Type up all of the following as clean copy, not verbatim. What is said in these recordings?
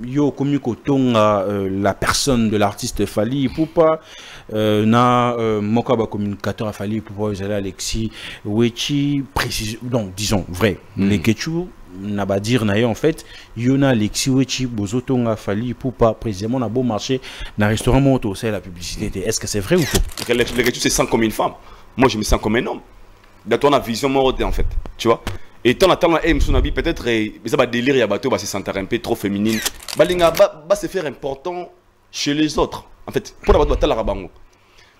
Yo komiko tonga la personne de l'artiste Fally Ipupa na mokaba communicateur à Fally Ipupa Zala Alexis Wechi précise donc disons vrai les Ketchou n'a pas dire na en fait yona Alexis Wechi bozotonga Fally Ipupa précisément na beau marché na restaurant moto c'est la publicité est-ce que c'est vrai ou faux? Les Ketchou c'est sent comme une femme, moi je me sens comme un homme dans ton vision morale en fait, tu vois. Et tant attendant peut-être ça va délire ya bateau va se sentir un peu trop féminine. Balinga va se faire important chez les autres. En fait, pour la bateau la rabango.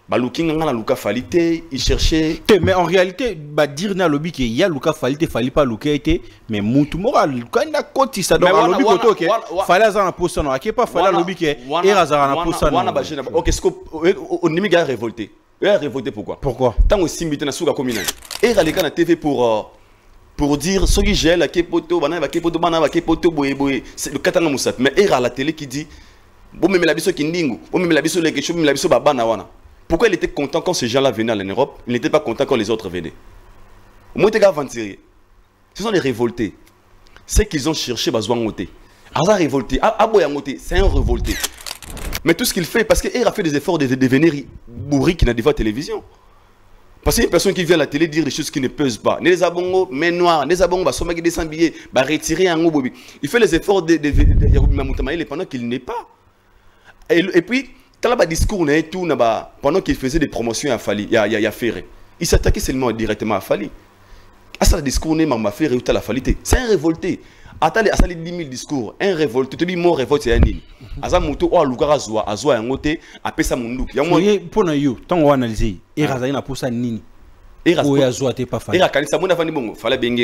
Ba looking nga na Luka Fally il cherchait mais en réalité ba dire na lobby que y a Luka Fally Fally pas Luka été mais mutu moral quand na koti ça donc lobby koto que Fally za na posa no akepa Fally lobby que era za na posa no. OK, est-ce que on nimiga révolté. Il a révolté pourquoi? Pourquoi? Tant aussi mbité na suka communal. Era les gars na TV pour dire ce qui gèle, qui poto, banana, qui poto, banana, qui poto, boye, c'est le katana moussat. Mais il y a la télé qui dit, bon, mais la biso kindingo, bon, mais la biso les questions, mais la biso babana wana. Pourquoi il était content quand ces gens-là venaient en Europe, il n'était pas content quand les autres venaient? Au moins, il aventurés. Ce sont les révoltés. C'est qu'ils ont cherché besoin de monter. Asa révolté, aboyangoté, c'est un révolté. Mais tout ce qu'il fait, parce qu'il a fait des efforts de devenir bourri qui n'a pas de télévision. Parce qu'il y a une personne qui vient à la télé dire des choses qui ne pesent pas. Les abongos, mais noirs, les abongos, bah, sommet qui descend billet, bah, retirer un mot. Il fait les efforts de pendant qu'il n'est pas. Et puis, quand il discours, pendant qu'il faisait des promotions à Fally, il y a Ferré. Il s'attaquait seulement directement à Fally. À ça, le discours n'est pas Ferré ou à la Fally. C'est un révolté. Attends, à ça, les 10 000 discours, un révolté. Tu dis, mon révolte, c'est un île. À ça, mon tour, à Luka Azwa, Azwa, un côté, à Pessa Mundouk. Pour nous, tant qu'on analyse, et Razaïna pour ça, Nini. Et Azwa, t'es pas fan. Et Rakanisa, mon affaire, bon, fallait bien,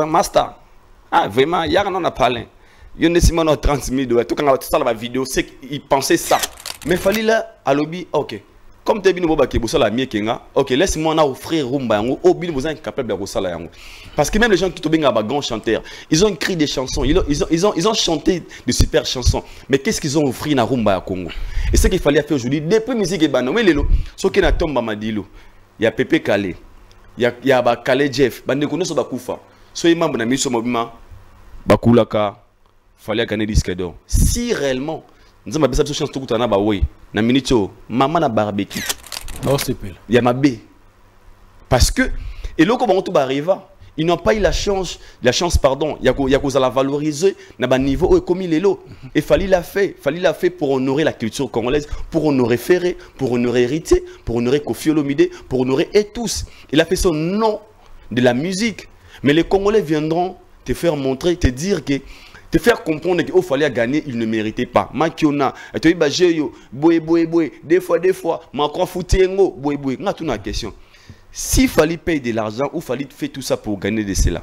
master. Ah, vraiment, il y a un an à parler. Il y a un Simon 30 000 $. Tout quand on a ça dans la vidéo, c'est qu'il pensait ça. Mais fallait là, à lobby, ok. Comme tu es venu au la mieux kenga, ok, laisse-moi offrir rumba au bin vous êtes incapable de ça là. Parce que même les gens qui tombent à grand chanteur, ils ont écrit des chansons, ils ont chanté de super chansons. Mais qu'est-ce qu'ils ont offert na rumba à Congo? Et ce qu'il fallait faire aujourd'hui, depuis musique et banon, lelo, ce qui n'a tombe Madilo, il y a Pepe Kale, il y a Kale Jeff, bande connaît so bakufa. Soyez membre na mission mouvement bakulaka, fallait gagner disque d'or. Si réellement nous avons besoin de chance tout na ba oui na minito maman na barbecue non c'est pile il y a ma b parce que et là comment tout arrive ils n'ont pas eu la chance pardon il y a cause à la valoriser na ba niveau comme il est là et Fally l'a fait pour honorer la culture congolaise, pour honorer Ferré, pour honorer Héritier, pour honorer Koffi Olomide, pour honorer et tous. Il a fait son nom de la musique, mais les Congolais viendront te faire montrer, te dire que te faire comprendre qu'il fallait gagner, il ne méritait pas. Makiona, tu es boé, des fois, Macron foutengo, boé, on a toute une question. S'il fallait payer de l'argent ou fallait faire tout ça pour gagner de cela,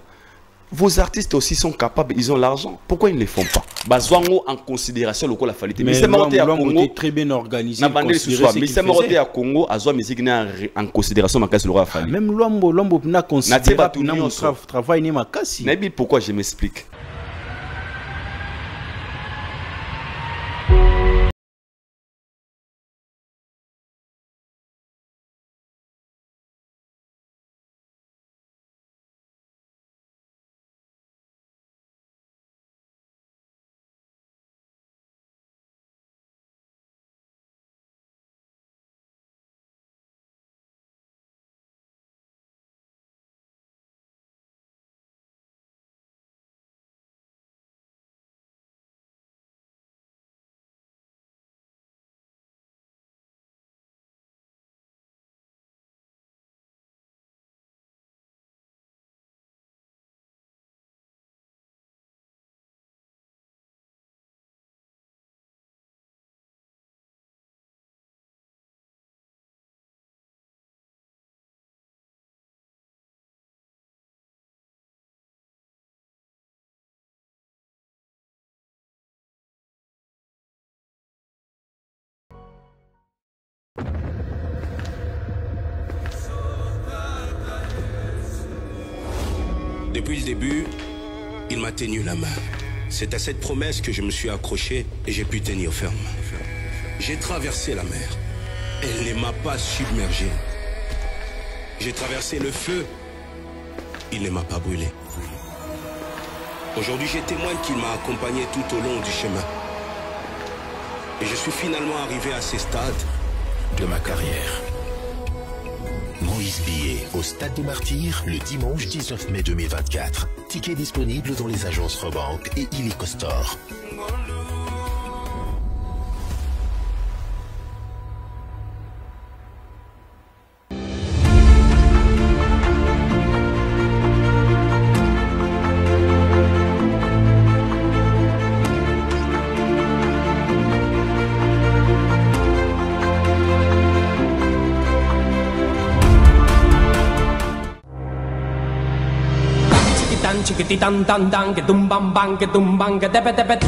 vos artistes aussi sont capables, ils ont l'argent. Pourquoi ils ne le font pas? Bazwango en considération le la qualité. Mais c'est Moroté à Congo est très bien organisé. Mais c'est Moroté à Congo, à musique en considération ma casse le roi Fally. Même Lombo n'a considéré pas tout travail ni ma casse. Nabi pourquoi je m'explique. Depuis le début, il m'a tenu la main. C'est à cette promesse que je me suis accroché et j'ai pu tenir ferme. J'ai traversé la mer. Elle ne m'a pas submergé. J'ai traversé le feu. Il ne m'a pas brûlé. Aujourd'hui, je témoigne qu'il m'a accompagné tout au long du chemin. Et je suis finalement arrivé à ces stades de ma carrière. Moïse Billet au Stade des Martyrs le dimanche 19 mai 2024. Ticket disponible dans les agences Rebank et Illico Store. Chickity dun dun dun, get dum bam bang, get dum bang, get debet debet.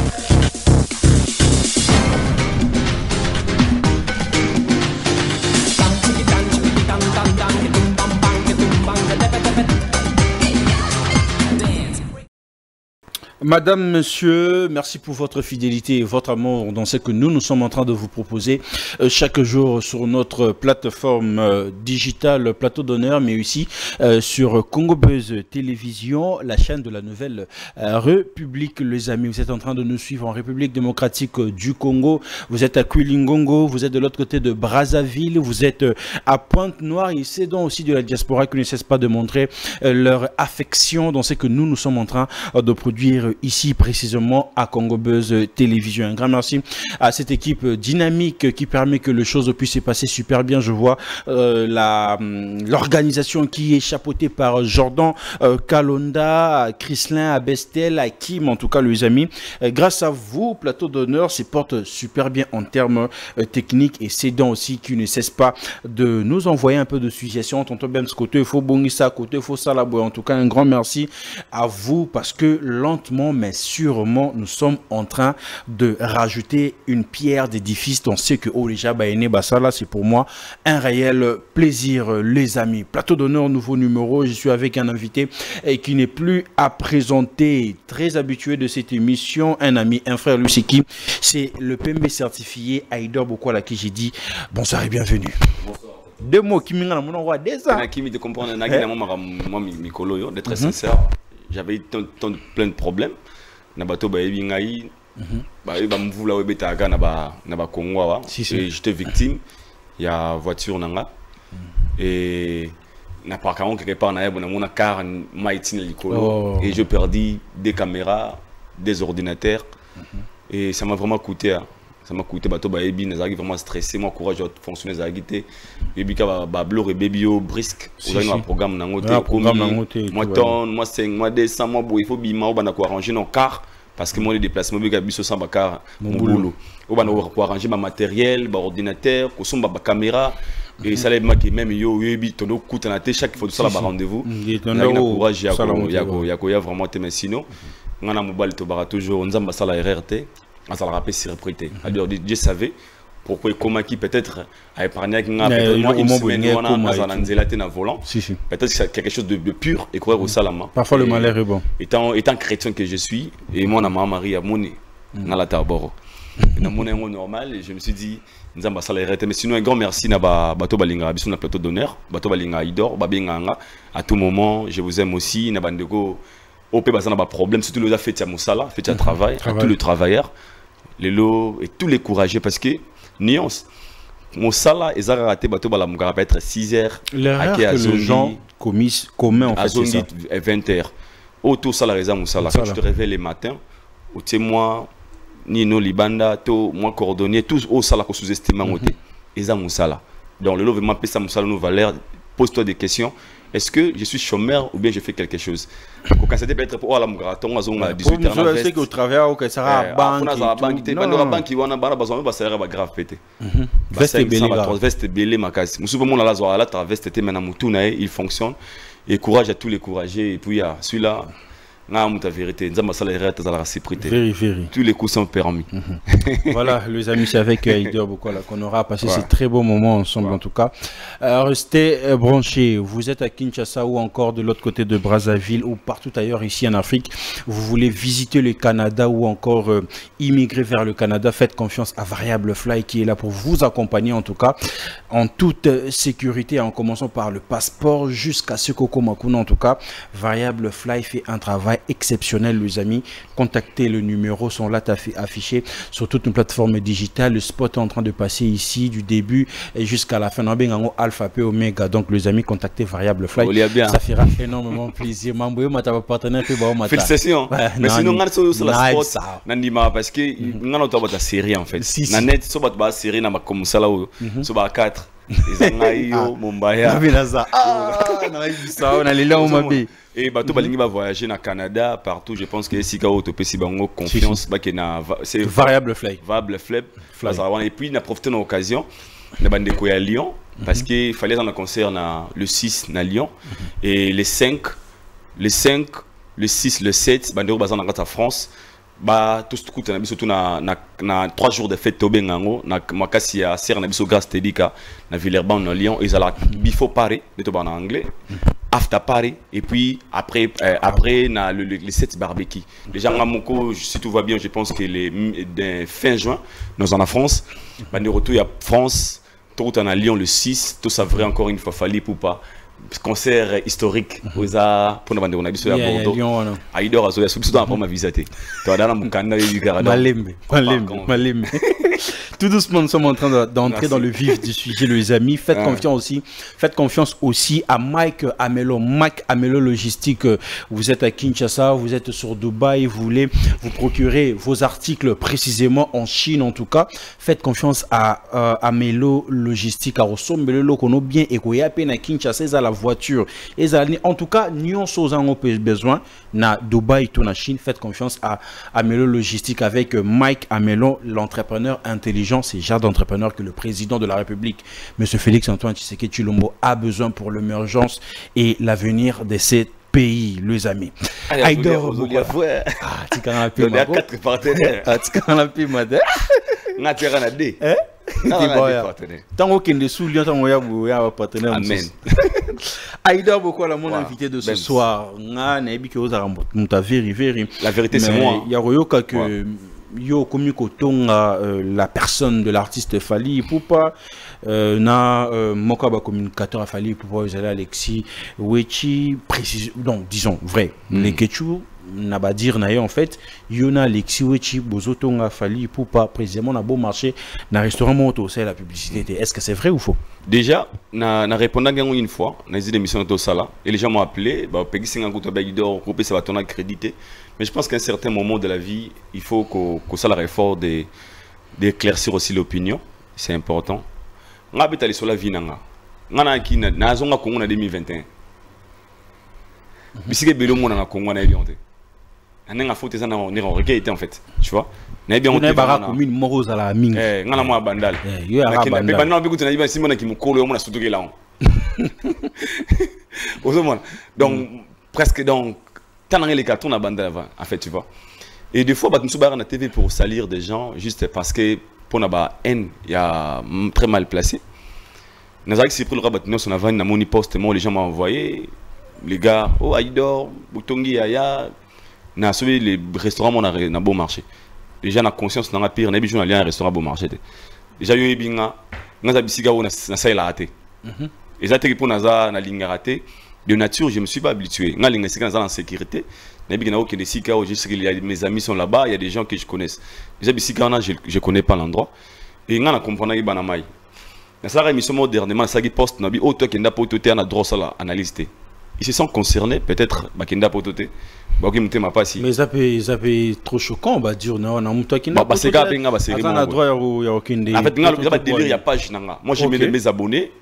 Madame, monsieur, merci pour votre fidélité et votre amour dans ce que nous sommes en train de vous proposer chaque jour sur notre plateforme digitale Plateau d'honneur, mais aussi sur Congo Buzz Télévision, la chaîne de la nouvelle République. Les amis, vous êtes en train de nous suivre en République démocratique du Congo. Vous êtes à Kwilingongo, vous êtes de l'autre côté de Brazzaville, vous êtes à Pointe-Noire et c'est donc aussi de la diaspora qui ne cesse pas de montrer leur affection dans ce que nous sommes en train de produire ici précisément à Congo Buzz Télévision. Un grand merci à cette équipe dynamique qui permet que les choses puissent se passer super bien. Je vois l'organisation qui est chapeautée par Jordan Kalonda, Chrislin, Abestel, Hakim, en tout cas les amis. Grâce à vous, Plateau d'honneur se porte super bien en termes techniques et c'est donc aussi qui ne cesse pas de nous envoyer un peu de suggestions. Tonton Ben, ce côté, il faut bongisa, côté, il faut salabouer. En tout cas, un grand merci à vous parce que lentement mais sûrement nous sommes en train de rajouter une pierre d'édifice dans ce que Olija Baene Bassala. C'est pour moi un réel plaisir les amis. Plateau d'honneur, nouveau numéro, je suis avec un invité qui n'est plus à présenter, très habitué de cette émission, un ami, un frère, lui c'est qui? C'est le PMB certifié Aïdor Bokwala qui j'ai dit bonsoir et bienvenue. Bonsoir. Deux mots qui m'ont dit ça. Qui me comprendre moi d'être sincère. J'avais eu plein de problèmes. J'étais victime. Il y a voiture nanga et n'a pas quelque part car et je perdis des caméras, des ordinateurs et ça m'a vraiment coûté. Ça m'a coûté vraiment stressé, mon courage de fonctionner et puis blur et baby brisque un programme moi tonne moi 5 moi 200 moi il faut bima arranger nos car parce que moi les déplacements biso sans car mon boulot on arranger ma matériel ba ordinateur ko somba ba caméra et ça les qui même yo yebi tono coûte na té chaque fois ça la rendez-vous na courage ya vraiment te mais sinon ngana mobile to bara toujours nzamba sala RRT ça l'a rappelé surprise. Alors Dieu savait pourquoi comment qui peut-être a épargné moi une semaine dans volant. Peut-être c'est quelque chose de pur et courir au salama. Parfois le malheur est bon. Étant chrétien que je suis et moi na Marie a moni na la taboro. Na mon normal et je me suis dit nzamba sala RRT mais sinon un grand merci na bato balinga biso na plateau d'honneur bato balinga idor babenganga à tout moment je vous aime aussi na bandeko OP bazana ba problème surtout les fait à Moussala fait à travail à tous les travailleurs les lots et tous les courageux parce que nuance Moussala et Zara raté bateau bala mugara peut être 6h l'erreur que les gens commun en fait c'est ça 20h auto salaire Moussala quand tu te réveilles les matins au témoin Nino Libanda to moi coordonné tous au sala ko sous-estimé moté et Moussala donc le lot vraiment ça Moussala nous valeur pose-toi des questions. Est-ce que je suis chômeur ou bien je fais quelque chose? Quand c'était peut-être pour la mugaraton à 18 ans. Je sais que au travail ou que ça sera banque. Non, banque qui wana bana besoin ba salaire ba grave pété. Veste belé makasi. Musuba mon la zoa la veste était maintenant mutuna il fonctionne et courage à tous les courageux et puis celui-là la vérité, tous les coups sont permis. Voilà, les amis, c'est avec Aïdor Bokwala qu'on aura passé ces très beaux moments ensemble en tout cas. Restez branchés, vous êtes à Kinshasa ou encore de l'autre côté de Brazzaville ou partout ailleurs ici en Afrique. Vous voulez visiter le Canada ou encore immigrer vers le Canada, faites confiance à Variable Fly qui est là pour vous accompagner en tout cas en toute sécurité en commençant par le passeport jusqu'à ce Makuna en tout cas. Variable Fly fait un travail travail exceptionnel, les amis. Contactez le numéro, sont là affichés sur toute une plateforme digitale. Le spot est en train de passer ici du début et jusqu'à la fin. On a Alpha P Omega. Donc les amis, contactez Variable Fly. Ça fera énormément plaisir. Félicitations. Mais sinon, on a sur la spot, Nandima, parce que on a une série en fait. On a une série comme ça là, sur 4. Et bateau balingi va voyager na Canada partout. Je pense que si kao topé si bango confiance ba na c'est Variable Fly. Et puis on a profité de l'occasion de bande ko à Lyon parce que fallait dans le concert le 6 na Lyon et le 5, le 6, le 7 bande ko bazana en France. Bah tout ce que na biso na 3 jours de fête tobe ngango na makasi ya ser na biso grâce tedika na Villeurbanne na Lyon ils ala before Paris de to en anglais after Paris et puis après na le 7 barbecue déjà ngamoko si tout va bien je pense que les fin juin nous en France bah de retour il y a France tout en Lyon le 6 tout ça vrai encore une fois fallait pour pas concert historique pour nous vendre on a biso à Bordeaux Aïdor azoya surtout dans ma visite toi dans mon canal du Canada Malembe tout doucement nous sommes en train d'entrer dans le vif du sujet les amis. Faites confiance aussi à Mike Amelo Logistique. Vous êtes à Kinshasa, vous êtes sur Dubaï, vous voulez vous procurer vos articles précisément en Chine en tout cas, faites confiance à Amelo Logistique à Rosombelo qu'on bien et qu'on y a peine à Kinshasa à la voiture et en tout cas nous sommes besoin na Dubaï tout na Chine. Faites confiance à Amelo Logistique avec Mike Amelo, l'entrepreneur intelligent. C'est le genre d'entrepreneur que le président de la République, M. Félix Antoine Tshisekedi Tshilombo, a besoin pour l'émergence et l'avenir de ces pays, les amis. Aïdor, tu as 4 partenaires. Tant qu'il est sous Lyon, tant qu'il y a un partenaire. Amen. Aïdor, pourquoi mon invité de ce soir? La vérité, c'est moi. Il y a que yo comme la personne de l'artiste Fally Ipupa na mokaba communicateur Fally Ipupa Alexis Wechi précise donc disons vrai les Ketchou n'a pas dire na en fait yona Alexis Wechi bozotonga Fally Ipupa précisément na beau marché na restaurant moto c'est la publicité. Est-ce que c'est vrai ou faux? Déjà na répondant une fois na des émissions de Sala et les gens m'ont appelé bah pegi singa kuto bagidor groupe ça va ton accrédité. Mais je pense qu'à un certain moment de la vie, il faut qu'on ça la effort d'éclaircir aussi l'opinion. C'est important. On habite aller sur la vie nanga. On a qui na zonga Congo en 2021. Bisike belo mo na Congo na elionte. Nanga faute ça na on est en requête en fait. Tu vois? Na bien on est bara commune morosa la mingi. Ngana mo bandal. Yo ya bandal. Mais maintenant bi kutana iba simona ki mukolo mo na sutuke la on. Donc presque donc tant les cartons à bande avant en fait tu vois et des fois bah nous sommes à la TV pour salir des gens juste parce que pour la haine il y a très mal placé nous avons pris le rabat nous on avait une moni post moi les gens m'ont envoyé les gars oh Aïdor Butongi Aya na sauvé les restaurants on a bon marché les gens ont conscience dans la pire on a besoin d'aller à un restaurant bon marché déjà eu binga nous avons bisiga on a ça il a raté et ça pour naza na ligne raté. De nature, je ne me suis pas habitué. Je suis en sécurité. Il y a mes amis sont là-bas, il y a des gens que je connais. Je ne connais pas l'endroit. Et je comprends que je suis émission modernement, je suis poste, je suis analyse. Ils se sont concernés, peut-être, mais ça peut être trop choquant, on va dire. Non, non, toi qui n'as pas de délire, il n'y a pas de moi, j'ai mes abonnés.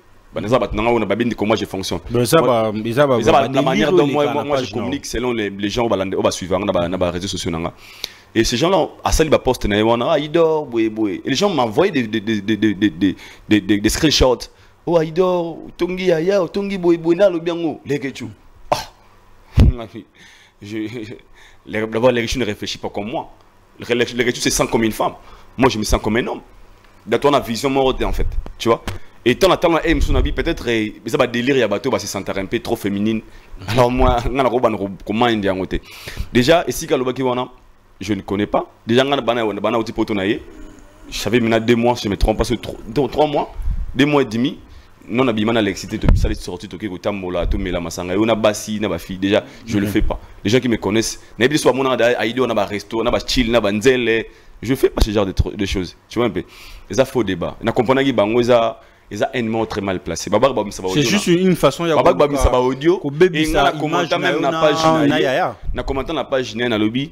Comment je fonctionne. La manière dont moi je communique selon les gens qui vont suivre dans les réseaux sociaux. Et ces gens-là, à ça, ils postent, Aïdor, et les gens m'envoient des screenshots. Oh, Aïdor, Tongi Aya, Tongi Boyboina, le Biango, les Ketchou. D'abord, les Ketchou ne réfléchissent pas comme moi. Les Ketchou se sentent comme une femme. Moi, je me sens comme un homme. Dans ton vision morale, en fait. Tu vois? Et tant à temps, peut-être, ça va délire, il y a bateau, se sentir un peu trop féminine. Alors moi, comment déjà, ici, je ne connais pas. Déjà, je savais maintenant 2 mois, je me trompe pas, 3 mois, 2 mois et demi. Non, on a l'excité, ça sorti, déjà, je le fais pas. les gens qui me connaissent, n'importe soit mon Aïdo, on a un resto, on a un chill, on a un nzele. Je fais pas ce genre de choses. Tu vois un peu. C'est un faux débat. On a compris que bango ils ont un mot très mal placé. C'est juste une façon de faire audio. Et on a commenté même na page na commenté na page na lobby.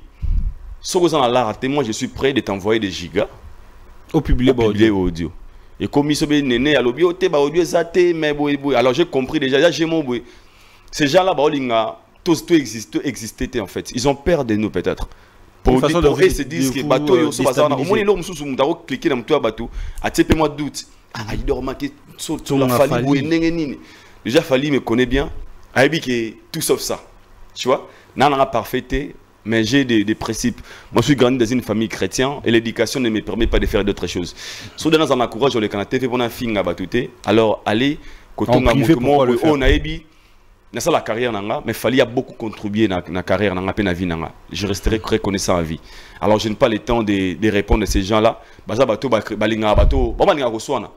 Si vous en avez raté, moi je suis prêt de t'envoyer des gigas au public audio. Et comme ils sont néné à lobby, audio zaté mais alors j'ai compris déjà j'ai mon boy. Ces gens là tous existaient en fait. Ils ont peur de nous peut-être. Pour eux se disent que bateau yo so bazana. Au moins ils l'ont mususu mutaro cliquer dans mutua bateau. Atepez-moi doute. Ah, il doit remarquer sur la Fali. Déjà, Fali me connaît bien. Aibi que tout sauf ça. Tu vois, n'a pas parfaité, mais j'ai des principes. Moi, je suis grandi dans une famille chrétienne et l'éducation ne me permet pas de faire d'autres choses. Si dans un encourage, on les canate fait pour un film à batouté. Alors, allez, quand on a on a aibi, n'a ça la carrière nanga, mais Fali a beaucoup contribué dans la carrière nanga, na vie nanga. Je resterai reconnaissant à vie. Alors, je n'ai pas le temps de répondre à ces gens-là. Baza bateau, balinga bateau, bon balinga koswana.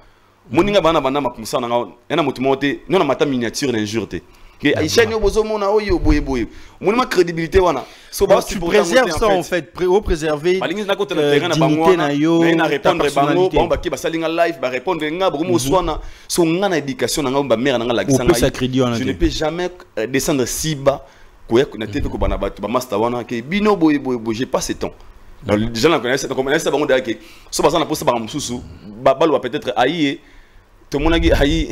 Moninga bana bana makumsa nanga ena motumote non mata miniature d'injurté que Aïcha ni obozo mona oyo boye boye monima crédibilité wana so ba tu préserves ça en fait préserver balingi na côté le terrain na bango mais na répondre bango bon ba ki ba salinga live ba répondre nga bomo swana so nga na éducation nanga ba mère nanga la kisanga je ne peux jamais descendre si bas ko na TV ko bana ba master wana que bino boye boye j'ai pas ce temps. Les gens la connaissent, donc on connaît ça bango derrière que so ba ça na poste ba mususu ba balwa peut-être aïe. Tout le monde a dit aïe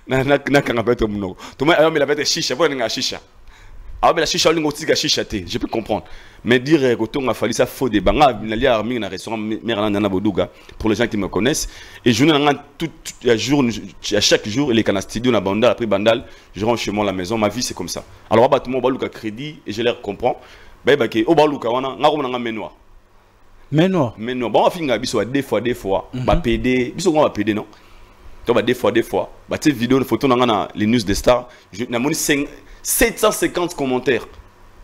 na kanga peut-être mon tout le monde a mis la bête chicha pour une chicha ah mais la chicha lingo tika chicha té je peux comprendre mais dire que tout a fallu ça faux débat na li armi na restaurant mère na boduga pour les gens qui me connaissent et je n'ai tout à chaque jour les canaux studio na bandal après bandal je rentre chez moi à la maison ma vie c'est comme ça alors ba tout le monde baluka crédit et je les comprends ba ke o baluka wana ngako na menoir Maintenant, bon, on finit à des fois, bah PD, biso on va PD non, donc bah des fois, bah cette vidéo, photo dans les news des stars, je n'ai monté 750 commentaires,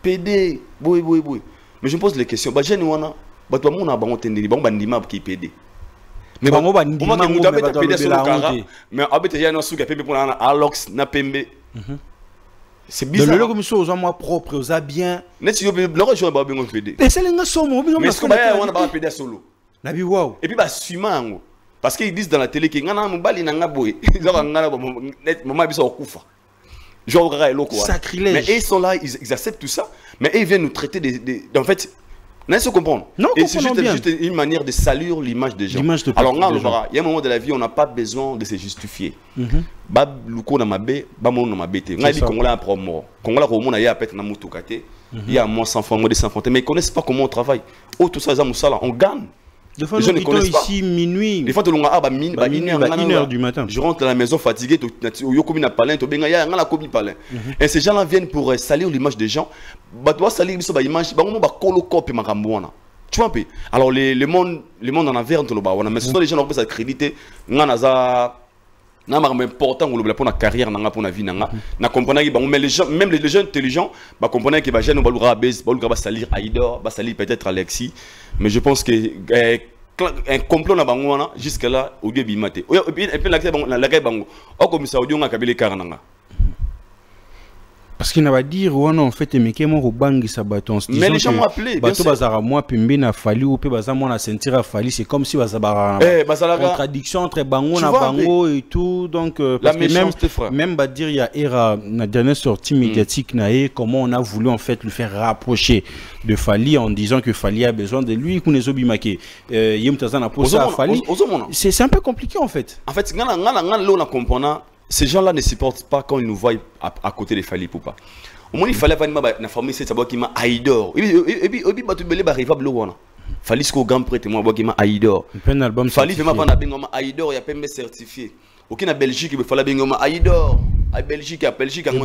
PD, boy, mais je me pose les questions, bah j'ai nous on a, bah toi mon a bah on t'endit, bah on bandima qui PD, mais bah on va PD sur le cara, mais abet il y a un souka PD pour un Alox na pembe. C'est bizarre. Le comme ça aux moi propre, aux bien. N'est-ce pas le rejoint pas bien PD. Mais c'est les somme, mais ce qu'on va on a pas PD solo. La bi wow. Et puis bah suimango. Parce qu'ils disent dans la télé que ngana mbali na ngaboy. Ils ont ngana net maman biso okufa. Genre loko. Sacrilège. Mais ils sont là, ils acceptent tout ça, mais ils viennent nous traiter en fait n'est-ce pas comprendre? Non, et c'est juste une manière de salir l'image des gens. Alors il y a un moment de la vie on n'a pas besoin de se justifier. Ba luko na mabe, ba mon na mabete. Ngai Congolais a promo. Congolais ko mona ya peut-être na mutukate. Il y a moins 100 francs, moins de 100 francs, mais ils connaissent pas comment on travaille. Oh tout ça ça on gagne. Les gens ne connaissent pas. Ici minuit. Des fois tu l'onga ba 1h du matin. Je rentre à la maison fatigué, yo komi na palin, to benga ya ngala komi palin. Et ces gens-là viennent pour salir l'image des gens. Ba toi salir biso ba image, ba mo ba kolo copie makambo wana. Tu vois un peu. Alors le monde en envers on ba wana, mais ce sont les gens qui ont crédité ngana za na marme important pour la carrière nanga pour la vie nanga. Na comprendre que mais les gens même les gens intelligents ba comprendre que ba jeune ba lura base, ba salir Aïdor, ba salir peut-être Alexis, mais je pense que un complot na bango wana jusque là au début bimate. Et puis la bango. O comme ça audio nga kabile karnanga. Parce qu'il n'a pas dire ouais non en fait mais comment au bangi ça bâton. Mais les gens m'ont appelé. Bateau bazara moi pembe na fali ou pe bazara moi na sentir a fali c'est comme si bazara contradiction entre bango na bango et tout donc parce que même ba dire il y a era na dernière sortie médiatique na comment on a voulu en fait le faire rapprocher de Fali en disant que Fali a besoin de lui qu'on les obimake yem tazana pour ça Fali c'est un peu compliqué en fait. En fait ngana lo na comprendre. Ces gens-là ne supportent pas quand ils nous voient à côté de Fali Poupa. Au moins, il fallait pas la famille, c'est savoir qu'il m'a Aïdor. Et puis, tu peux arriver à Blowana. Fali, ce qu'on gagne prêt, moi, qu'il m'a Aïdor. Fali, fait ma panne à Bengoma Aïdor, il y a pas même certifié. Aucun à Belgique, il fallait Bengoma Aïdor. À Belgique,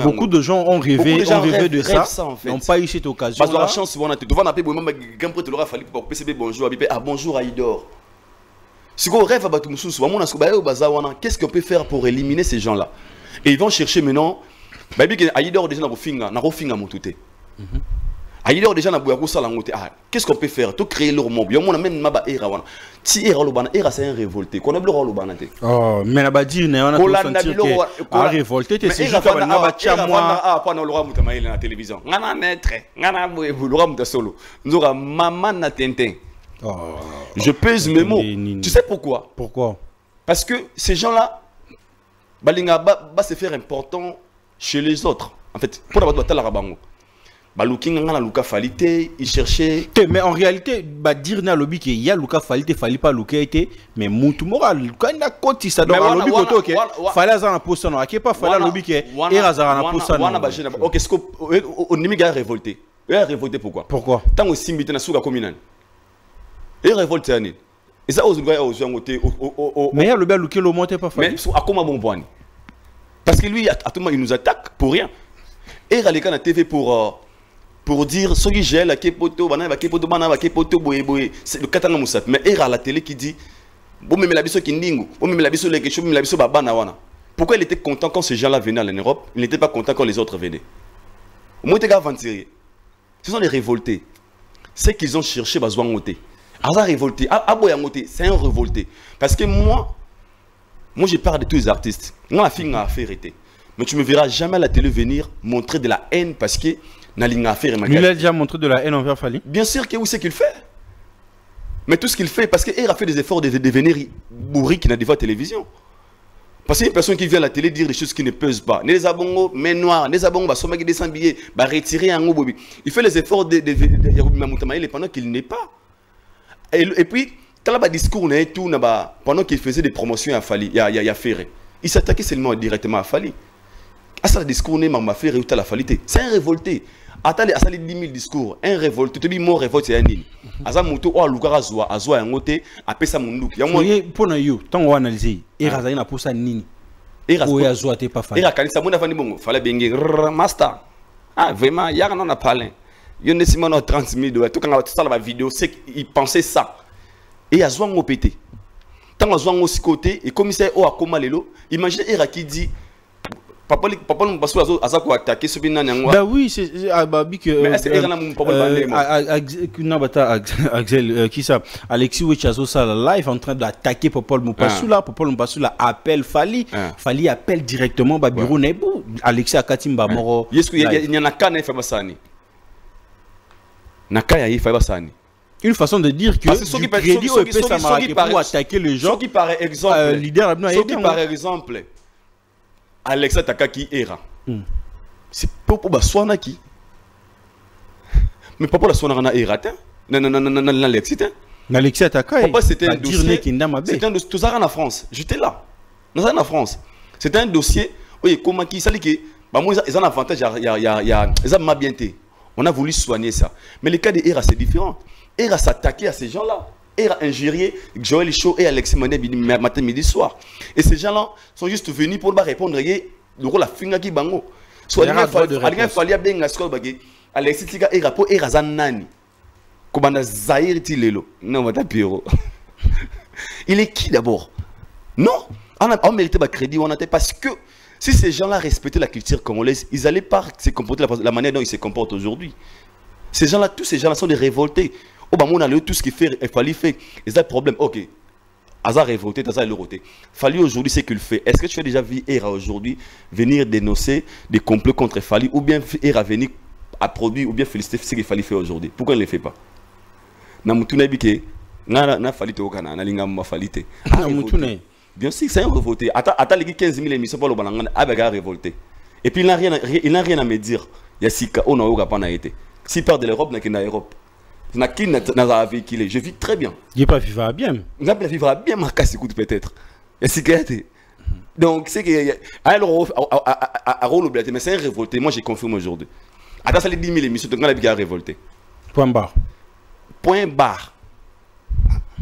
beaucoup de gens ont rêvé de ça, n'ont pas eu cette occasion. Parce que la chance, on a tout. Tu vas appeler, moi, gagne prêt, tu l'auras Fali pour PCB, bonjour, bonjour Aïdor. Si on rêve à Batumoussou, qu'est-ce qu'on peut faire pour éliminer ces gens-là? Et ils vont chercher maintenant. Aïdor déjà dans Rofinga, Motouté. Ailleurs déjà na bouyakou salangote. Ah, qu'est-ce qu'on peut faire? Tout créer leur monde. Yo mona même maba era wana. Si era lo bana, era c'est un révolté. Qu'on a bleu lo bana te. Oh, mais na ba dire ne on a tout sentir que a révolté te c'est juste na ba tia moi. Ah, pas na lo ramuta maile na télévision. Ngana maître, ngana boye lo ramuta solo. Nzora maman na Tintin. Oh. Je pèse mes mots. Tu sais pourquoi? Pourquoi? Parce que ces gens-là balinga ba se faire important chez les autres. En fait, pour la battre la rabango. Luka Falite, il cherchait. Mais en réalité, bah dire na lobby qu'il y a Luka Falite, fallait pas Luka été, mais Moutou Moral, quand il a côté ça dans le lobby koto que fallait azar na poste non, qui pas fallait lobby que et azar na poste non. OK, ce qu'on nimi a révolté. Il a révolté pourquoi? Pourquoi? Tant au simbité na souga communal. Il révolté ani. Et ça aux gars aux côté mais il y a le bel Luka le monter pas fallait. Mais à comment bon point? Parce que lui à tout moment il nous attaque pour rien. Et Raleka na TV pour dire ce qui gèle, qui poto, banana, qui poto, banana, qui poto, boye, c'est le katanga moussat. Mais il y a la télé qui dit, bon mais la biso kindingu, bon mais la biso les questions, mais la biso babana wana. Pourquoi il était content quand ces gens-là venaient en Europe, il n'était pas content quand les autres venaient. Au moins, il était aventuré. Ce sont les révoltés. C'est qu'ils ont cherché besoin de monter. Asa révolté, aboyangoté, c'est un révolté. Parce que moi je parle de tous les artistes. Moi la fille a fait arrêter. Mais tu me verras jamais à la télé venir montrer de la haine parce que lui, il a déjà montré de la haine envers Fali. Bien sûr que oui, c'est qu'il fait. Mais tout ce qu'il fait, parce qu'il a fait des efforts de devenir bourri qui n'a des voix à la télévision. Parce qu'il y a une personne qui vient à la télé dire des choses qui ne pesent pas. Les abongos, mais noirs, les abongos, bah, somme qui descend billet, bah, retirer un bobi. Il fait les efforts de pendant qu'il n'est pas. Et puis, quand il a discours, pendant qu'il faisait des promotions à Fali, il a fait. Il s'attaquait seulement directement à Fali. À ça, le discours n'est pas fait réussir la falité. C'est un révolté. Attendez, à ça, les 10 000 discours. Un révolté. Tu dis, mon révolte, c'est un nid. À ça, moto, oh, Luka Azwa, Azwa, un côté, après ça, mon look. Pour nous, tant qu'on analyse, et Razaï n'a pas ça nini. Et Azwa, t'es pas fan. Et Rakali, ça, mon affaire, bon, fallait bien, master. Ah, vraiment, il y a un an à parler. Il y a un Simon 30 000 tout quand on a fait la vidéo, c'est qu'il pensait ça. Et Azwa, on pété. Tant Azwa, on aussi côté, et commissaire, oh, à Komalelo, imaginez Era qui dit. Papa nous passe à ça pour attaquer ce bien n'angwa. Bah oui, c'est que. Mais est-ce que Era mon papa Axel qui ça Alexis Wechazo ça live en train d'attaquer Papa Moupassoula, Papa Moupassoula appelle Fali, Fali appelle directement ba bureau Nebou, Alexis Akatimba moro. Est-ce qu'il y en a qu'un fait basani? Nakaya y fait basani. Une façon de dire que du crédit au EP ça marque pour attaquer les gens. Ce qui par exemple, leader ce qui par exemple Alexa Takaki era. C'est pas pour Baswana qui. Mais pas pour la Swana era. Non, Alexis. Alexis Ataka. C'était un dossier. C'était un dossier. Tout ça en France. J'étais là. Nous en France. C'était un dossier. Oui, comment qui ça dit que. Bah moi ils ont un avantage. Ils ont bien été. On a voulu soigner ça. Mais le cas de era c'est différent. Era s'attaquer à ces gens-là. Era injurier Joël Chaud et Alexis Mané matin, midi, soir. Et ces gens-là sont juste venus pour répondre le rôle la finga qui bango. Soit il fallait bien la score bagé. Alexis Tika era pour era zanani. Kobanda Zahir Tilelo. Non, mais Piro. Il est qui d'abord? Non, on méritait pas crédit, on a parce que si ces gens-là respectaient la culture congolaise, ils n'allaient pas se comporter de la manière dont ils se comportent aujourd'hui. Ces gens-là, tous ces gens-là sont des révoltés. Oh, bah, on a tout ce qu'il fait, il fallait faire. Et ça, le problème, ok. Hazard révolté, Hazard révolté. Fali aujourd'hui, c'est qu'il fait. Est-ce que tu as déjà vu Era aujourd'hui venir dénoncer des complots contre Fali ou bien Era venir à produire ou bien féliciter ce qu'il fallait faire aujourd'hui? Pourquoi il ne le fait pas? Bien sûr, c'est un révolté. Attends les 15 000 émissions pour le Banangan, Abaga révolté. Et puis il n'a rien à me dire. Il y a Sika, on n'a aucun pas été. S'il part de l'Europe, il n'y a qu'en Europe. Je vis très bien. Il pas vivre bien. Il pas vivre bien, ma casse écoute peut-être. Donc c'est que à rôle mais c'est un révolté. Moi j'ai confirmé aujourd'hui. Attends, ça les 10 000 émissions, tu as bien révolté. Point barre. Point barre.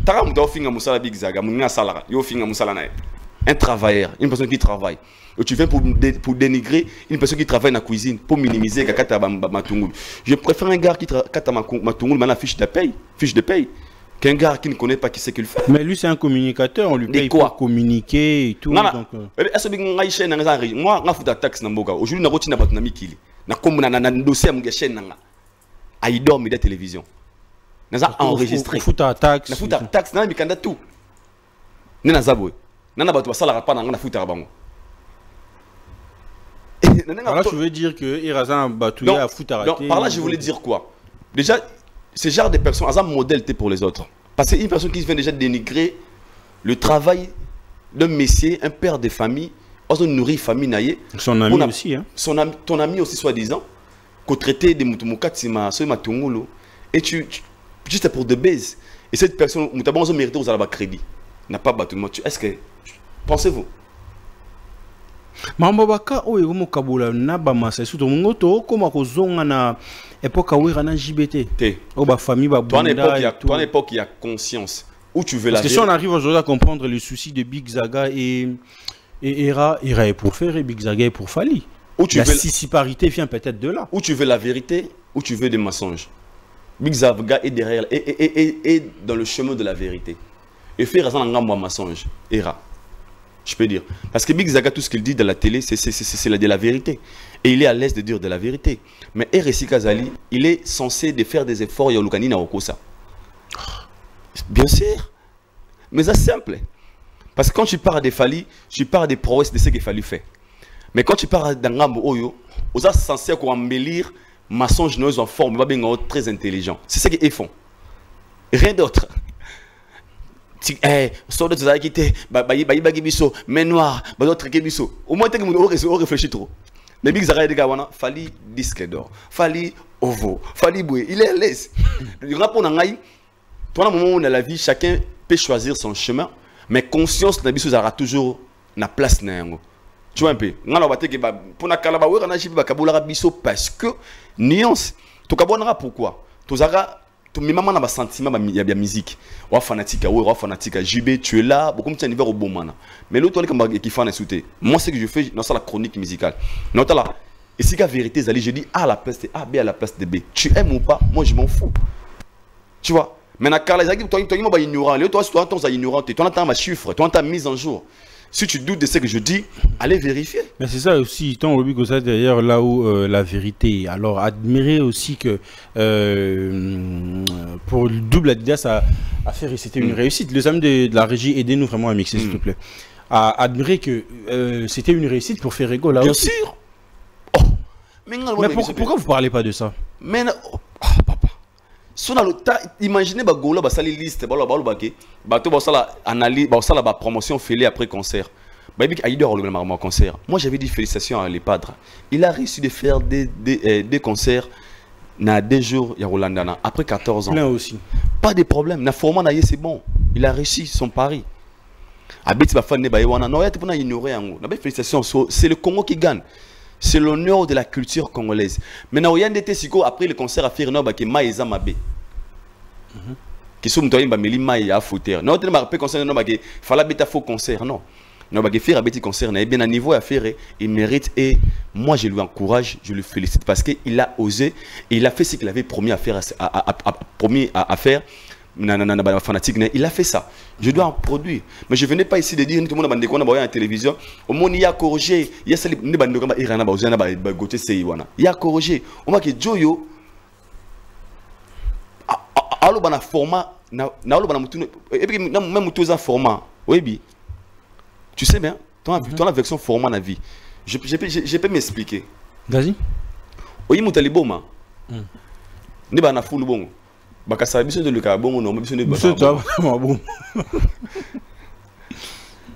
Tara muta ofinga musala big zaga, munga salara, yo finga musala na. Un travailleur, une personne qui travaille. Et tu viens pour dénigrer une personne qui travaille dans la cuisine, pour minimiser Kakata Matungul. Je préfère un gars qui travaille Matungul, mais la fiche de paye, qu'un gars qui ne connaît pas qui c'est qu'il fait. Mais lui, c'est un communicateur, on lui paye pour communiquer et tout. Non, non. Est-ce que moi, je suis un taxe dans Boga. Aujourd'hui, je suis un dossier à mon chaîne. Aïdor Média Télévision. Nous avons enregistré. Foot à taxe. Na foot à taxe, nous avons tout. Nous avons nous avons ça la pas dans foot à bango. Alors je veux dire que Irazan a battu à foot à donc, par là, je voulais dire quoi? Déjà, ce genre de personnes, elles ont un modèle pour les autres. Parce qu'une personne qui vient déjà dénigrer le travail d'un messier, un père de famille, on nourrit famille naïe. Son ami aussi, hein. Ton ami aussi, soi-disant, qu'on traitait de Moutoumoukatsima, Soimatungulu, et juste pour de base. Et cette personne, nous avons mérité aux alabas crédit. N'a pas battu le mot. Est-ce que, pensez-vous? Mambabaka oyo mo kabula na ba masa surtout ngoto koma ko zonga na époque wira na JBT. O ba famille ba bonda. Toi à l'époque il y a conscience où tu veux la. Parce que si on arrive aujourd'hui à comprendre le souci de Big Zaga et Ira est pour faire et Big Zaga est pour Fali. Où tu la sissiparité vient peut-être de là. Où tu veux la vérité, où tu veux des mensonges. Big Zaga est derrière et dans le chemin de la vérité. Et faire raison en moi mensonge. Ira. Je peux dire. Parce que Big Zaga, tout ce qu'il dit de la télé, c'est de la vérité. Et il est à l'aise de dire de la vérité. Mais RSI Kazali, il est censé de faire des efforts. Bien sûr. Mais c'est simple. Parce que quand tu parles des Fali, tu parles des prouesses de ce qu'il fallait faire. Mais quand tu parles d'Angambo Oyo, on est censé embellir mensonges en forme, très intelligent. C'est ce qu'ils font. Rien d'autre. Sort de ça qui était bagibiso mais noir d'autres kibiso au moins on réfléchit trop mais Big Zaga de Gawana Fali disque d'or Fali ovo Fali boué il est à l'aise le rapport nangai toi à un moment où dans la vie chacun peut choisir son chemin mais conscience na biso zara toujours na place na yango tu vois un peu ngana bateke ba pour na kala ba wera na jibi ba kabula biso parce que nuance to kabonara pourquoi to zara mais maman a un sentiment il y a musique ou fanatique ou fanatique JB tu es là beaucoup de niveau au bon moment mais l'autre qui fait un sauté moi ce que je fais dans la chronique musicale non là et si la vérité je dis A à la place de A B à la place de B tu aimes ou pas moi je m'en fous tu vois mais na Carla Zaki toi ignorant toi toi ignorant toi entends ma chiffre toi entends mise en jour. Si tu doutes de ce que je dis, allez vérifier. Mais c'est ça aussi, tant au but ça d'ailleurs là où la vérité. Alors admirer aussi que pour le double Adidas à faire, c'était une réussite. Les amis de la régie, aidez-nous vraiment à mixer s'il te plaît. À admirer que c'était une réussite pour faire ego là bien aussi. Bien sûr. Oh. Mais pourquoi vous parlez pas de ça? Mais papa. Imaginez que Gola va salir liste, analyse, promotion fêlée après concert. Concert. Moi j'avais dit félicitations à l'EPADRE. Il a réussi de faire des concerts na 2 jours après 14 ans. Là aussi. Pas de problème. Na format c'est bon. Il a réussi son pari. Félicitations. C'est le Congo qui gagne. C'est l'honneur de la culture congolaise. Maintenant, il y a des gens après le concert à faire que Maïza Mabé. Qui sont mtoyimba melima ya fouter. Non, tellement après concert non que fallait bêta faux concert non. Non bah faire un petit concert n'a bien un niveau à faire il mérite et moi je lui encourage, je le félicite parce que il a osé et il a fait ce qu'il avait promis à faire à faire. Fanatique, il a fait ça. Je dois en produire. Mais je ne venais pas ici de dire tout le monde a la télévision. Au monde, il y a corrigé. Il y a corrigé. On va que Joyo. Alors, dans format. Et puis, même tous les formats. Oui, tu sais bien. Tu as la version format na vie. Je peux m'expliquer. Vas-y. Oui, Moutaliboma. Ne ba na fou le bon.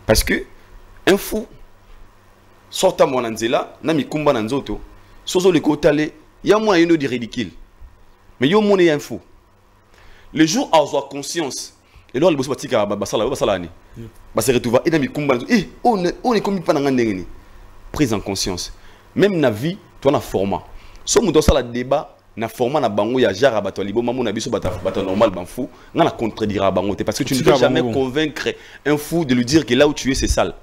Parce que un fou sort à mon anzela, nami kumba nanzoto, sozo le kotale, il y a moins de ridicule. Mais yo mon un fou. Le jour où on a conscience, et là le boss batika basala ni. Bas se retrouver et nami kumba on est comme pas dans ngani. Prise en conscience. Même na vie, toi na format. So mu dans la débat na format na bango ya jara bato libo mamu na biso bato normal ban fou nga na contredira bango parce que tu ne peux jamais convaincre un fou de lui dire que là où tu es c'est sale.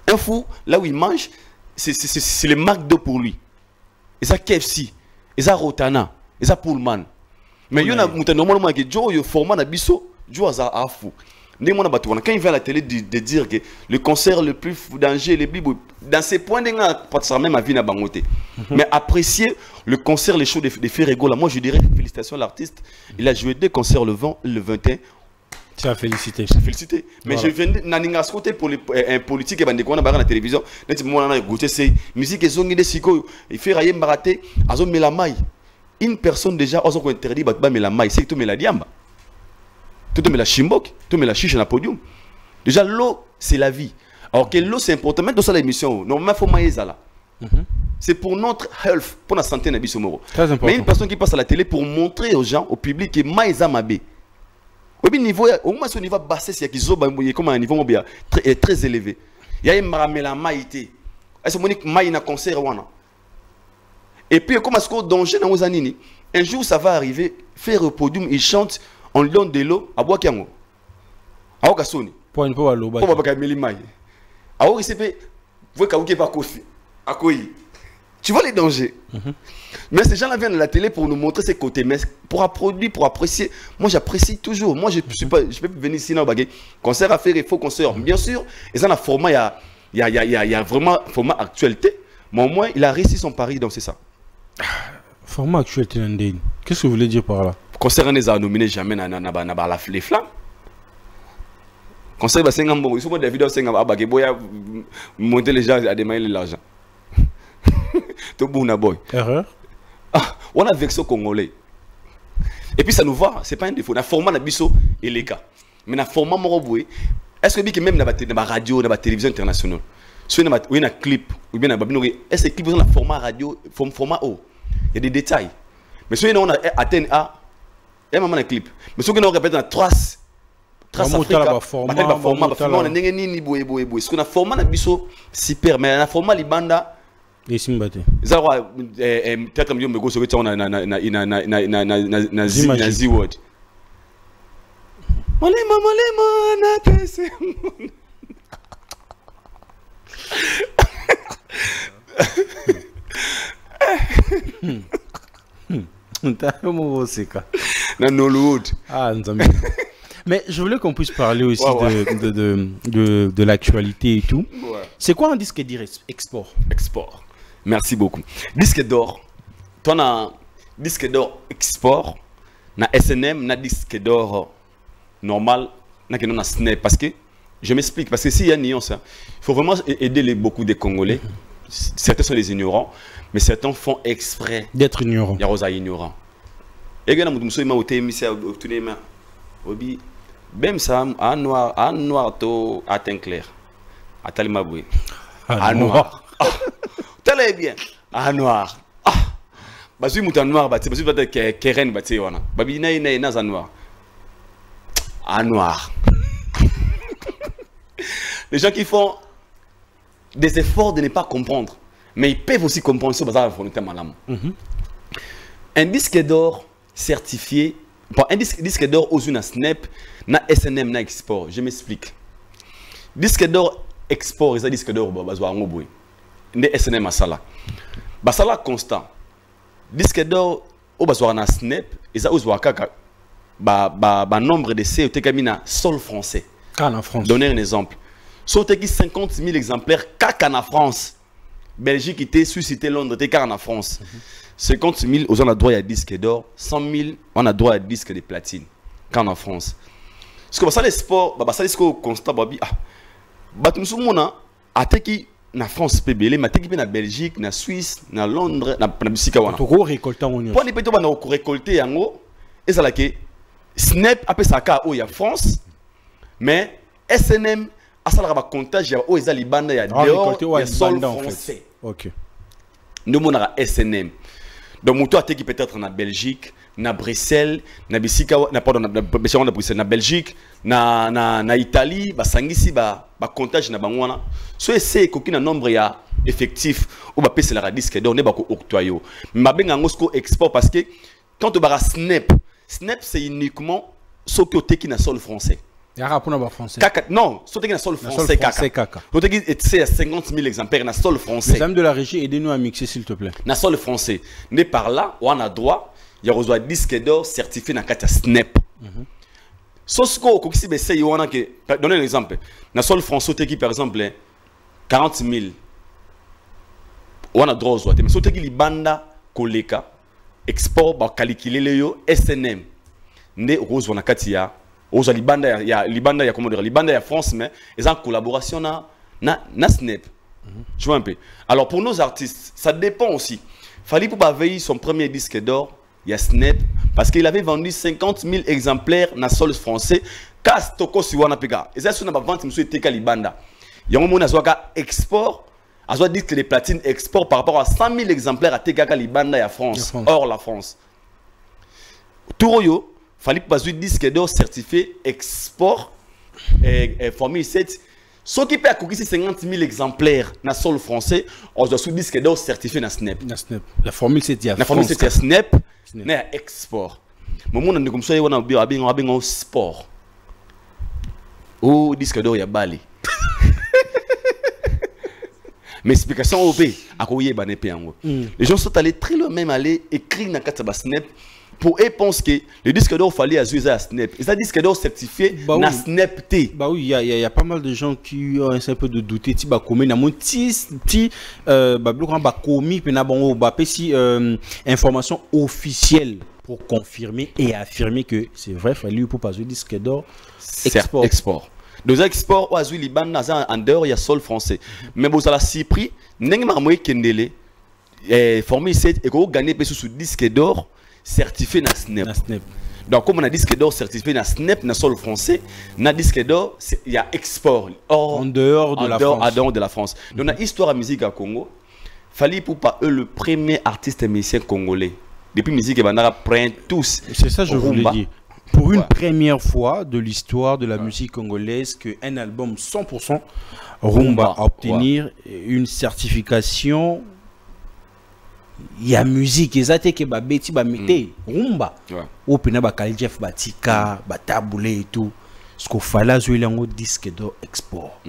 Un fou là où il mange c'est le McDo pour lui. Et ça KFC, et ça Rotana, et ça Pullman. Mais il y a normalement que Joe yo format na biso Joe za fou. Quand il vient à la télé de dire que le concert le plus danger, dans ces points, même à vie n'a bangoté. Mais apprécier le concert, les shows de Ferrego, là, moi je dirais félicitations à l'artiste. Il a joué 2 concerts le 21. Tu as félicité. Félicité. Mais voilà. Je viens de côté pour les politiques et à la télévision. C'est musique et zone de Siko. Il fait rayer Maraté, Azon Melamai. Une personne déjà, Azon interdit, Melamai, c'est que tu mets la diamba. Tu mets la chimbok, tu mets la chiche dans le podium. Déjà, l'eau, c'est la vie. Alors que l'eau, c'est important. Même dans ça, l'émission, normalement, il faut maïs là. C'est pour notre health, pour la santé, Nabi Somoro. Mais une personne qui passe à la télé pour montrer aux gens, au public, que maïs a mabé. Au niveau, au moins, son niveau bassé, c'est qu'il y a comme un niveau très élevé. Il y a une maramela maïté. Est-ce que Monique maï na concert wana? Et puis, comme est-ce qu'on danger dans aux années? Un jour, ça va arriver, faire au podium, il chante. On lui donne de l'eau à boire kiango. À Okasoni. Pour une fois à l'eau. Pour pas qu'à Mélimaï. À Okasoni, vous voyez pas Kofi. À Koyi. Tu vois les dangers. Mais ces gens-là viennent à la télé pour nous montrer ses côtés. Mais pour produire, pour apprécier, moi j'apprécie toujours. Moi je peux venir ici dans le baguette. Concert à faire, il faut concert. Bien sûr, et ça, dans le format, il y a vraiment format actualité. Mais au moins, il a réussi son pari, donc c'est ça. Format actualité, qu'est-ce que vous voulez dire par là? Concert on les a nominés jamais les flammes. Concert bah 50 bon, ils sont des vidéos 50 ah bah boya monter les gens à démailler l'argent. Tout bon boy. Erreur. Ah, on a vexé congolais. Et puis ça nous va, c'est pas un défaut. Na format na biso et les cas. Mais na format moroboué, est-ce que même na radio, na télévision internationale. Soit na un clip ou bien na babino, est-ce que clip dans le format radio, format haut. Il y a des détails. Mais soit on a atteint à il y a un clip. Mais ce que nous répétons, trace Africa, format, on a ni boé. Ce qu'on a format super, mais on a format libanda. Et Simbate. Zawa peut-être mieux me go sur on a na Ziword. Malema na tese. Ah, mais je voulais qu'on puisse parler aussi de l'actualité et tout. Ouais. C'est quoi un disque d'or export? Export. Merci beaucoup. Disque d'or. Toi, na disque d'or export, na SNM, na disque d'or normal, na Snap. Parce que, je m'explique, parce que s'il y a une nuance, il faut vraiment aider beaucoup de Congolais. Certains sont des ignorants, mais certains font exprès d'être ignorants. Il y a des ignorants. Et quand nous sommes au téléphone, même ça, à noir, à teint clair, à talimaboué, à noir. Très bien, à noir. Ah, bah si mouton noir, bah c'est pas que Keren, bah c'est wana. Bah binaï na noir. À noir. Les gens qui font des efforts de ne pas comprendre, mais ils peuvent aussi comprendre ce bazar volontaire malam. Un disque d'or certifié, un disque d'or aux une Snap, na SNM na export. Je m'explique. Disque d'or export, et ça disque d'or bazwa ngobwe. Ne SNM à sala. Basala constant. Disque d'or au bazwa na Snap, et ça uzwa kaka ba nombre de C te kamina sol français. En France. Donner un exemple. Saute qui 50 000 exemplaires caca en France. Belgique était suscité Londres était car en France. 50 000 on a droit à disque d'or, 100 000 on a droit à disque de platine quand en France. Parce que ça les sports, ça les constat babi ah. Batum soumona ateki na France PBL, mais ateki na Belgique, na Suisse, na Londres, na bisika wana. To ko récolter on. Pour les péto ba na ko récolter yango et ça la que Snap après ça ka o ya France mais SNM à ça la comptage ya o eza libanda ya dehors ya sol français. OK. Nous mon SNM. Donc mon toit qui peut-être na Belgique, na Bruxelles, na bisika na pardon na Bruxelles, na Belgique, na Italie, ba sangisi ba comptage na bangwana. So c'est kokina nombre ya effectif ou ba pese la disque d'or ne ba ko octoyo. Ma benga ngosko export parce que quand tu bara Snap c'est uniquement ce que tu na sol français. Français. Non, ce qui na sol français caca. Ce qui est 50 000 exemplaires na sol français. Les amis de la régie, aidez-nous à mixer s'il te plaît. Na sol français. Ne par là, on a droit, il y a reçoit disque d'or certifié na kata Snap. Sosko, Kokisi Besse, Yoana, donnez un exemple. Na sol François qui, par exemple, 40 000. On a droit aux mais surtout que les bandes koleka export ba calculer le yo SNM ne rose wana katia oza libanda ya comment dire libanda ya France mais ils en collaboration na Snap. Tu vois un peu. Alors pour nos artistes ça dépend aussi. Fallait pour pas veiller son premier disque d'or il y a Snap parce qu'il avait vendu 50 000 exemplaires na sol français kas toko si wana pega et ça sur na ba vente monsieur teka libanda yango mona zwaka export. A soit dit que les platines exportent par rapport à 100 000 exemplaires à Tegaka Libanda et à France, hors la France. Touroyo, fallait pas un disque d'or certifié export formule 7. Ce qui peut accueillir 50 000 exemplaires dans le sol français, on doit sous disque d'or certifié dans Snap. La formule 7 la formule 7 à Snap, n'est export. Mais moi on a comme ça on a bien sport. Oh disque d'or il y a balé. Mais explication au pays, à quoi il y a les gens sont allés très loin, même aller écrire dans Kataba Snap pour eux penser que le disque d'or fallait à Snap. Et ça disque d'or certifié na Snap T. Bah oui, il y a pas mal de gens qui ont un peu de douter. Tu vas commis na mon petit bah commis puis na bon bah si information officielle pour confirmer et affirmer que c'est vrai fallait pour pas jouer disque d'or export. Deux exports, oazou liban naza en dehors il y a sol français. Mais vous allez si prix, n'eng marmoy kendele, formule 7 et qu'on gagne sous disque d'or certifié na Snap. Donc comme on a disque d'or certifié na Snap na sol français, na disque d'or il y a export en dehors de la France. En dehors de la France. Donc la histoire à musique à Congo, fallait pour pas eux le premier artiste musicien congolais. Depuis musique et bandara prennent tous. C'est ça je voulais dire. Pour une première fois de l'histoire de la musique congolaise qu'un album 100% rumba a obtenir une certification il y a musique exacte que ba beti ba mete rumba au pena ba Jeff Batika ba taboulé et tout ce qu'il fallait jouer un disque d'or export.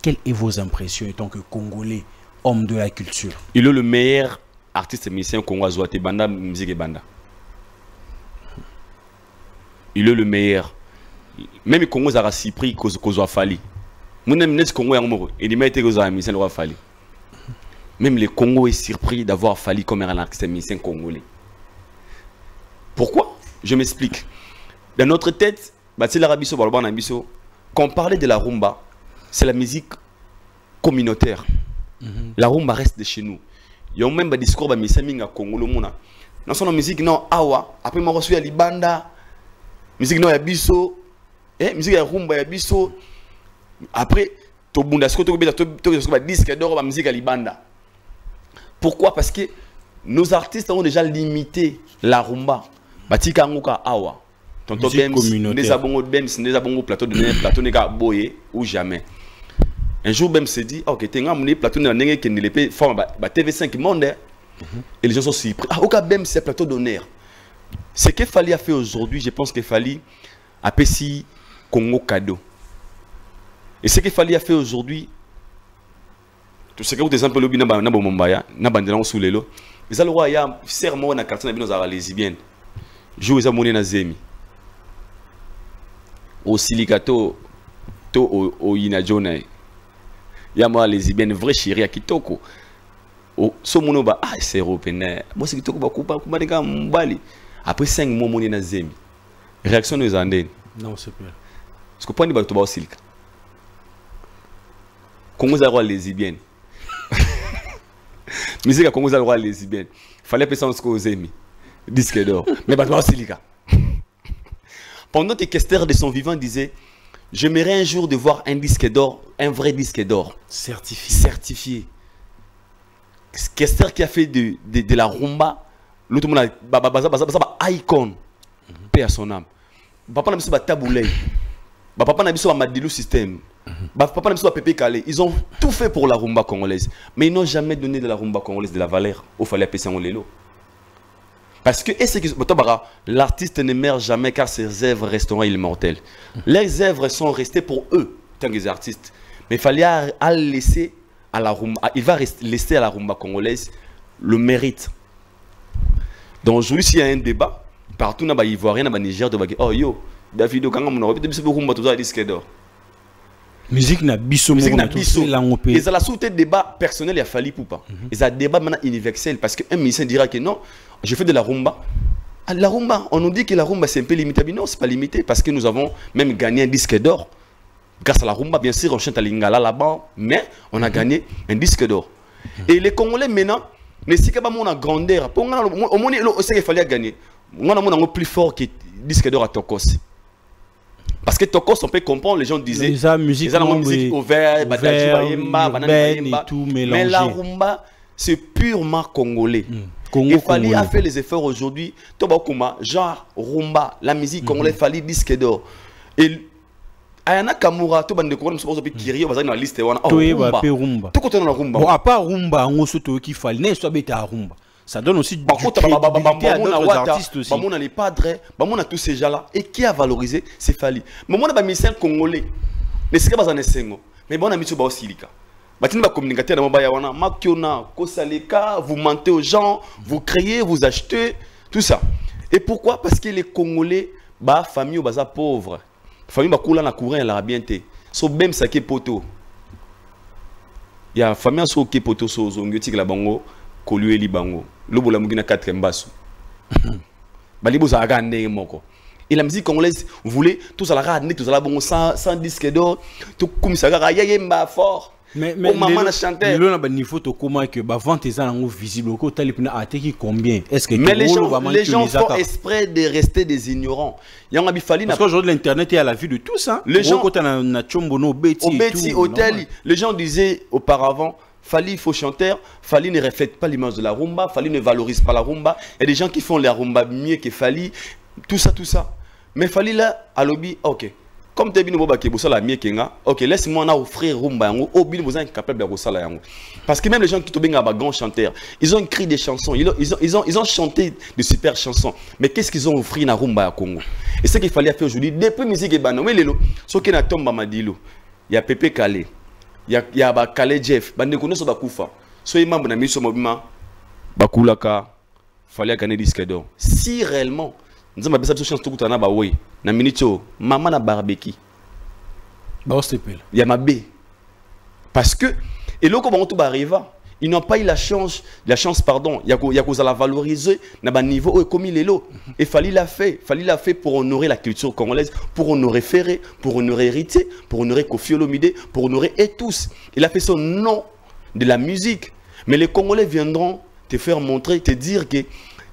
Quelles sont vos impressions en tant que Congolais homme de la culture? Il est le meilleur artiste musicien congolais te banda musique et banda. Il est le meilleur. Même le Congo a si pris qu'on a fallu. Même le Congo a fallu. Même le Congo est surpris d'avoir fallu comme un artiste musicien congolais. Pourquoi? Je m'explique. Dans notre tête, quand on parlait de la rumba, c'est la musique communautaire. La rumba reste de chez nous. Il y a même des discours de la Congo. Dans son musique, non, awa. Après, je suis à Libanda. Musique non ya biso, musique ya rumba ya biso. Après, to bundasko to disque d'or ba musique à Libanda. Pourquoi? Parce que nos artistes ont déjà limité la rumba. Batika ngoka awa. Tonto Bems, des abongo Bems, des abongo plateau de neige, plateau nega boye ou jamais. Un jour Bems se dit, OK, tenga mon plateau de neige qui ne l'épée forme ba TV5 monde. Et les gens sont surpris. Ah, OK, Bems c'est plateau d'honneur. Ce qu'il fallait faire aujourd'hui, je pense qu'il fallait appeler Congo cadeau. Et ce qu'il fallait faire aujourd'hui, tout ce que vous exemple le bina na bombaya, na bandela sous les lots. Mais alors il y a serment na quartier na bino za lesbienne. Jouer za monnaie na zemi. Au silicato to au ina jona. Ya moi lesbienne vrai chérie à kitoko. Au so mono ba ah c'est européen. Moi c'est kitoko ba kupa kuma nga mbali. Après 5 mois, on est dans Zemi. Réaction de Zandén. Non, c'est pas. Parce que point de bateau au silk. Congo a roi lesbienne. Musique à Congo a roi lesbienne. Fallait passer en score aux Zemi. Disque d'or. Mais bateau au silk. Pendant que Kester de son vivant disait, j'aimerais un jour de voir un disque d'or, un vrai disque d'or. Certifié. Kester qui a fait de la rumba. L'autre monde a icon. Paix à son âme. Papa n'a pas taboulé. Papa n'a pas Madilou système. Papa n'a pas Pépé Calais. Ils ont tout fait pour la rumba congolaise. Mais ils n'ont jamais donné de la rumba congolaise de la valeur. Il fallait appeler ça en lélo. Parce que l'artiste ne meurt jamais car ses œuvres resteront immortelles. Les œuvres sont restées pour eux, tant que artistes. Mais il fallait laisser à la rumba. Il va laisser à la rumba congolaise le mérite. Donc aujourd'hui, s'il y a un débat, partout dans les Ivoiriens, dans le Niger, oh yo, David Okanga mon répète biso rumba tout ça disque d'or. Musique na biso Musique na mo biso. la ngopé. Et ça la sous-tête débat personnel il a fallu pour pas. Et ça débat maintenant universel parce que un musicien dira que non, je fais de la rumba. Ah, la rumba, on nous dit que la rumba c'est un peu limité. Mais non, c'est pas limité parce que nous avons même gagné un disque d'or. Grâce à la rumba, bien sûr, on chante à Lingala là-bas, mais on a gagné un disque d'or. Et les Congolais maintenant, ne savent pas mon grandeur. Au moins, il fallait gagner. On a plus fort que disque d'or à Tokos. Parce que Tokos, on peut comprendre, les gens disaient ils ont musique ouverte, tout mais la rumba, c'est purement congolais. Il fallait faire les efforts aujourd'hui. Genre rumba, la musique congolaise, il fallait disque d'or. Et Ayana Kamura, tout le monde se dit qu'il y a une liste. Rumba. Tout côté dans la rumba. Bon, à part rumba, on se dit qu'il fallait n'est pas bête à rumba. Ça donne aussi du crédibilité à d'autres artistes aussi. On a les padres, on a tous ces gens-là. Et qui a valorisé, c'est Fali. Mais on a des musiciens congolais. Mais c'est pas un sengo. Mais on a mis sur Silika. Batini ba communicateur dans Mobaya wana, Makiona, Kosaleka, vous mentez aux gens, vous créez, vous achetez, tout ça. Et pourquoi? Parce que les Congolais, bah famille ou baza pauvre. Famille ba koula na courant la bienté. So même ça qui poto. Il y a famille so qui poto so zongoti la bango, kolueli bango. Lobo la mugina 4 mbasu. Balibo za gande moko. Et la musique congolaise, vous voulez, tout ça la rade, tout ça la bon sans disque d'or, tout comme ça la yemba fort. Mais maman a chanté. Le niveau to comment que ba vente est en visible ko talipna a qui combien? Est-ce que mais les gens font exprès de rester des ignorants. Parce qu'aujourd'hui l'internet est à la vue de tous hein. Les gens na chombono Beti hôtel, les gens disaient auparavant Fali, il faut chanter. Fali ne reflète pas l'image de la rumba. Fali ne valorise pas la rumba. Il y a des gens qui font la rumba mieux que Fali. Tout ça, tout ça. Mais Fali là, à l'obi, ok. Comme tu es venu à la mieux kenga, ok, laisse-moi offrir rumba yango. Oh, bien vous êtes incapable de faire ça yango. Parce que même les gens qui sont bien grands chanteurs, ils ont écrit des chansons, ils ont chanté de super chansons. Mais qu'est-ce qu'ils ont offert na rumba à Congo? Et ce qu'il fallait faire aujourd'hui, depuis musique et bano, mais lelo, ce qui na tomba madilo, il y a Pepe Kale. Il y a Kale Jeff, bande connaissent Bakufa. Soyez membre de la mission Mobima, Bakulaka, fallait gagner disque d'or. Si réellement, nous avons besoin de chance tout le temps, oui, na minito, maman na barbecue. Il y a ma B. Parce que, et là, comment tout va arriver, ils n'ont pas eu la chance, pardon, il y a qu'on la valoriser, na ba niveau comme il est là. Et fallait la fait pour honorer la culture congolaise, pour honorer Ferré, pour honorer Héritier, pour honorer Kofi Olomide, pour honorer et tous. Il a fait son nom de la musique. Mais les Congolais viendront te faire montrer, te dire que,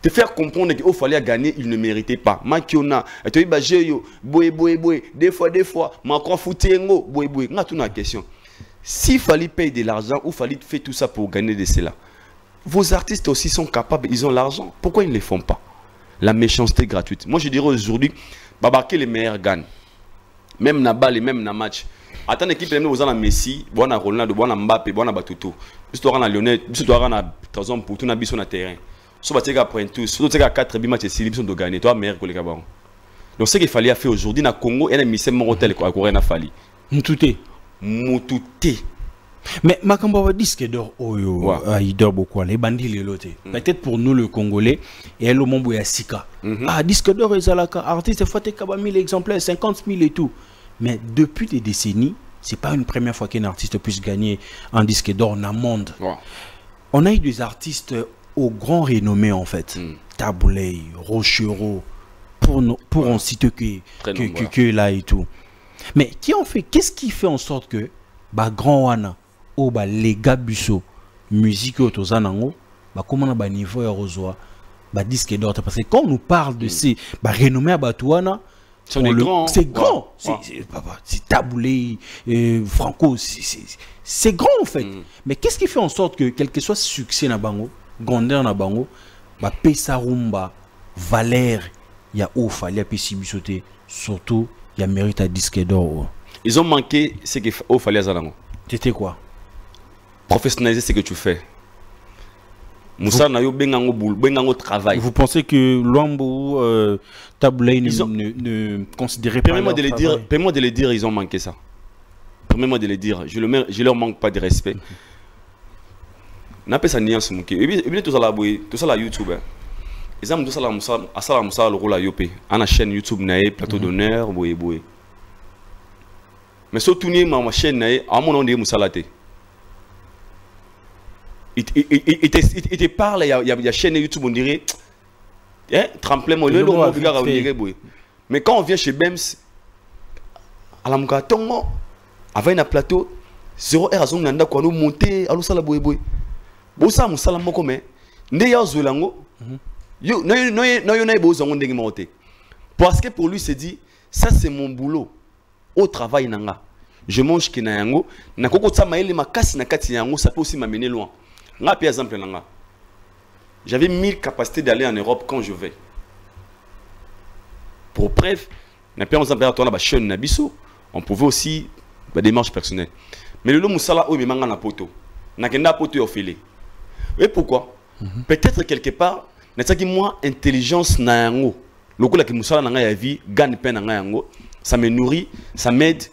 te faire comprendre qu'il fallait gagner, ils ne méritaient pas. Makiona, tu dis yo, boé, des fois, Macron foutengo, boé, on a toute une question. S'il fallait payer de l'argent ou fallait faire tout ça pour gagner de cela, vos artistes aussi sont capables, ils ont l'argent. Pourquoi ils ne le font pas? La méchanceté gratuite. Moi je dirais aujourd'hui, babarquer les meilleurs gagnent. Même na balle, même na match. Attends l'équipe, nous avons Messi, bon Ronaldo, bon Mbappé, bon Batuto. Bis tu auras Lionel, bis tu auras par exemple pour tout na bis sur le terrain. So ba teka point tous, so teka 4 matchs et 6 de gagner, toi meilleur que les Gabon. Donc ce qu'il fallait faire aujourd'hui na Congo, et na mission Morotel à courir na Fali. Moutouté. Mais Makamba va disque d'or oyo, il dort beaucoup les bandits les lotés. Peut-être pour nous le Congolais et le Mombo ya Sika. Ah disque d'or et Zalaka, artiste faut te 1000 exemplaires, 50 000 et tout. Mais depuis des décennies, c'est pas une première fois qu'un artiste puisse gagner un disque d'or dans le monde. On a eu des artistes au grand renommé en fait. Taboulay, Rochereau, pour en citer que là et tout. Mais qu'est-ce qui fait en sorte que bah grand wana ou bah les gars busso musique autozanango bah comment on a niveau ya rozoa bah disque d'or parce que quand on nous parle de ces bah renommés à Batouana c'est grand, c'est Taboulé, Franco, c'est grand en fait. Mais qu'est-ce qui fait en sorte que quel que soit succès na bango, grandeur na bango, bah pesa rumba, Valère, il y a ofa, il y a pesibisoté, surtout il y a mérite à disque d'or. Ils ont manqué ce qu'il fallait à Zalango. C'était quoi? Professionnaliser ce que tu fais. Moussa n'a eu bengango travail. Vous pensez que Luambo, Taboulay ne considérait pas leur travail? Permets-moi de les dire, ils ont manqué ça. Permets-moi de les dire, je leur manque pas de respect. N'a pas sa nuance, et bien tout ça la YouTube. ils ont ça le rôle à Yopé. On a chaîne YouTube nae plateau d'honneur boye boye. Mais surtout ma chaîne nae à mon nom de Moussalate. Il te parle, il y a chaîne YouTube on dirait tremplin mon le on dirait boye. Mais quand on vient chez Bems à la Mouka Tongo avec un plateau 0 heure à zone nanda quoi nous monter à l'osala boye boye. Bon ça Moussala moko mais ndé ya zolango. Parce que pour lui c'est dit ça c'est mon boulot au travail nanga je mange ki na yango na koko tsa maele makasi na kati yango ça peut aussi m'amener loin nga par exemple nanga j'avais 1000 capacités d'aller en Europe quand je vais pour preuve na par exemple on a ba chaîne na biso on pouvait aussi ba démarche personnelle mais le musala o me manga na poto na kenda poto yo filé et pourquoi peut-être quelque part n'est-ce moi intelligence na yango lokola ki musala na nga ya vie gagne peine na nga yango ça me nourrit ça m'aide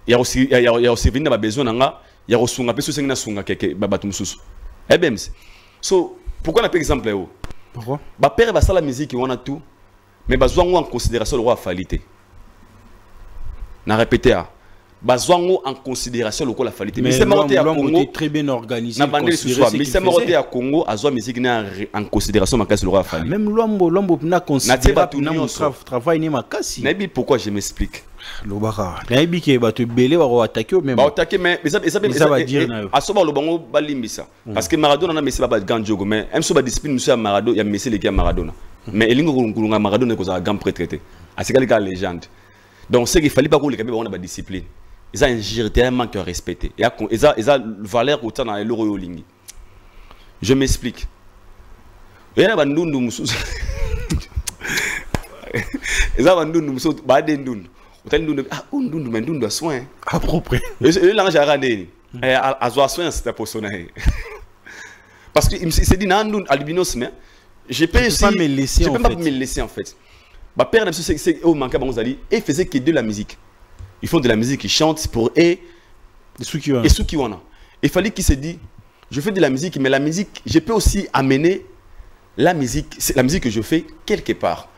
il y a aussi venir na besoin na nga il y a resunga peso sengi na sunga keke babatu mususu eh ben so pourquoi na par exemple là pourquoi ba père ba sala musique wana tout mais bazwa ngo en considération le roi falité na répéter Bazwango en considération le la falité. Mais c'est morté à Congo très bien organisé. Mais c'est morté à Congo à Zoa musique en considération ma casse le roi falité. Même l'ombo n'a considéré mon travail ni ma casse. Nabi pourquoi je m'explique. Lobaka. Nabi qui va te belé va attaquer même. Ba attaquer mais ça va dire à ce moment le bango balimbisa parce que Maradona na Messi ba grand jogo mais même so ba discipline monsieur Maradona ya Messi les gars Maradona. Mais elingo kulunga Maradona ko za grand prêtre. À ce gars légende. Donc c'est qu'il fallait pas que les gars on a discipline. Ils ont un manque de respect. Ils ont valeur autant dans l'euro. Je m'explique. Il y a des gens qui ont soin. Approprié. Parce qu'il s'est dit, je ne peux pas me laisser en fait. Ma père, il faisait que de la musique. Ils font de la musique, ils chantent pour et Sukiwana. Il fallait qu'il se dise, je fais de la musique, mais la musique, je peux aussi amener la musique que je fais quelque part.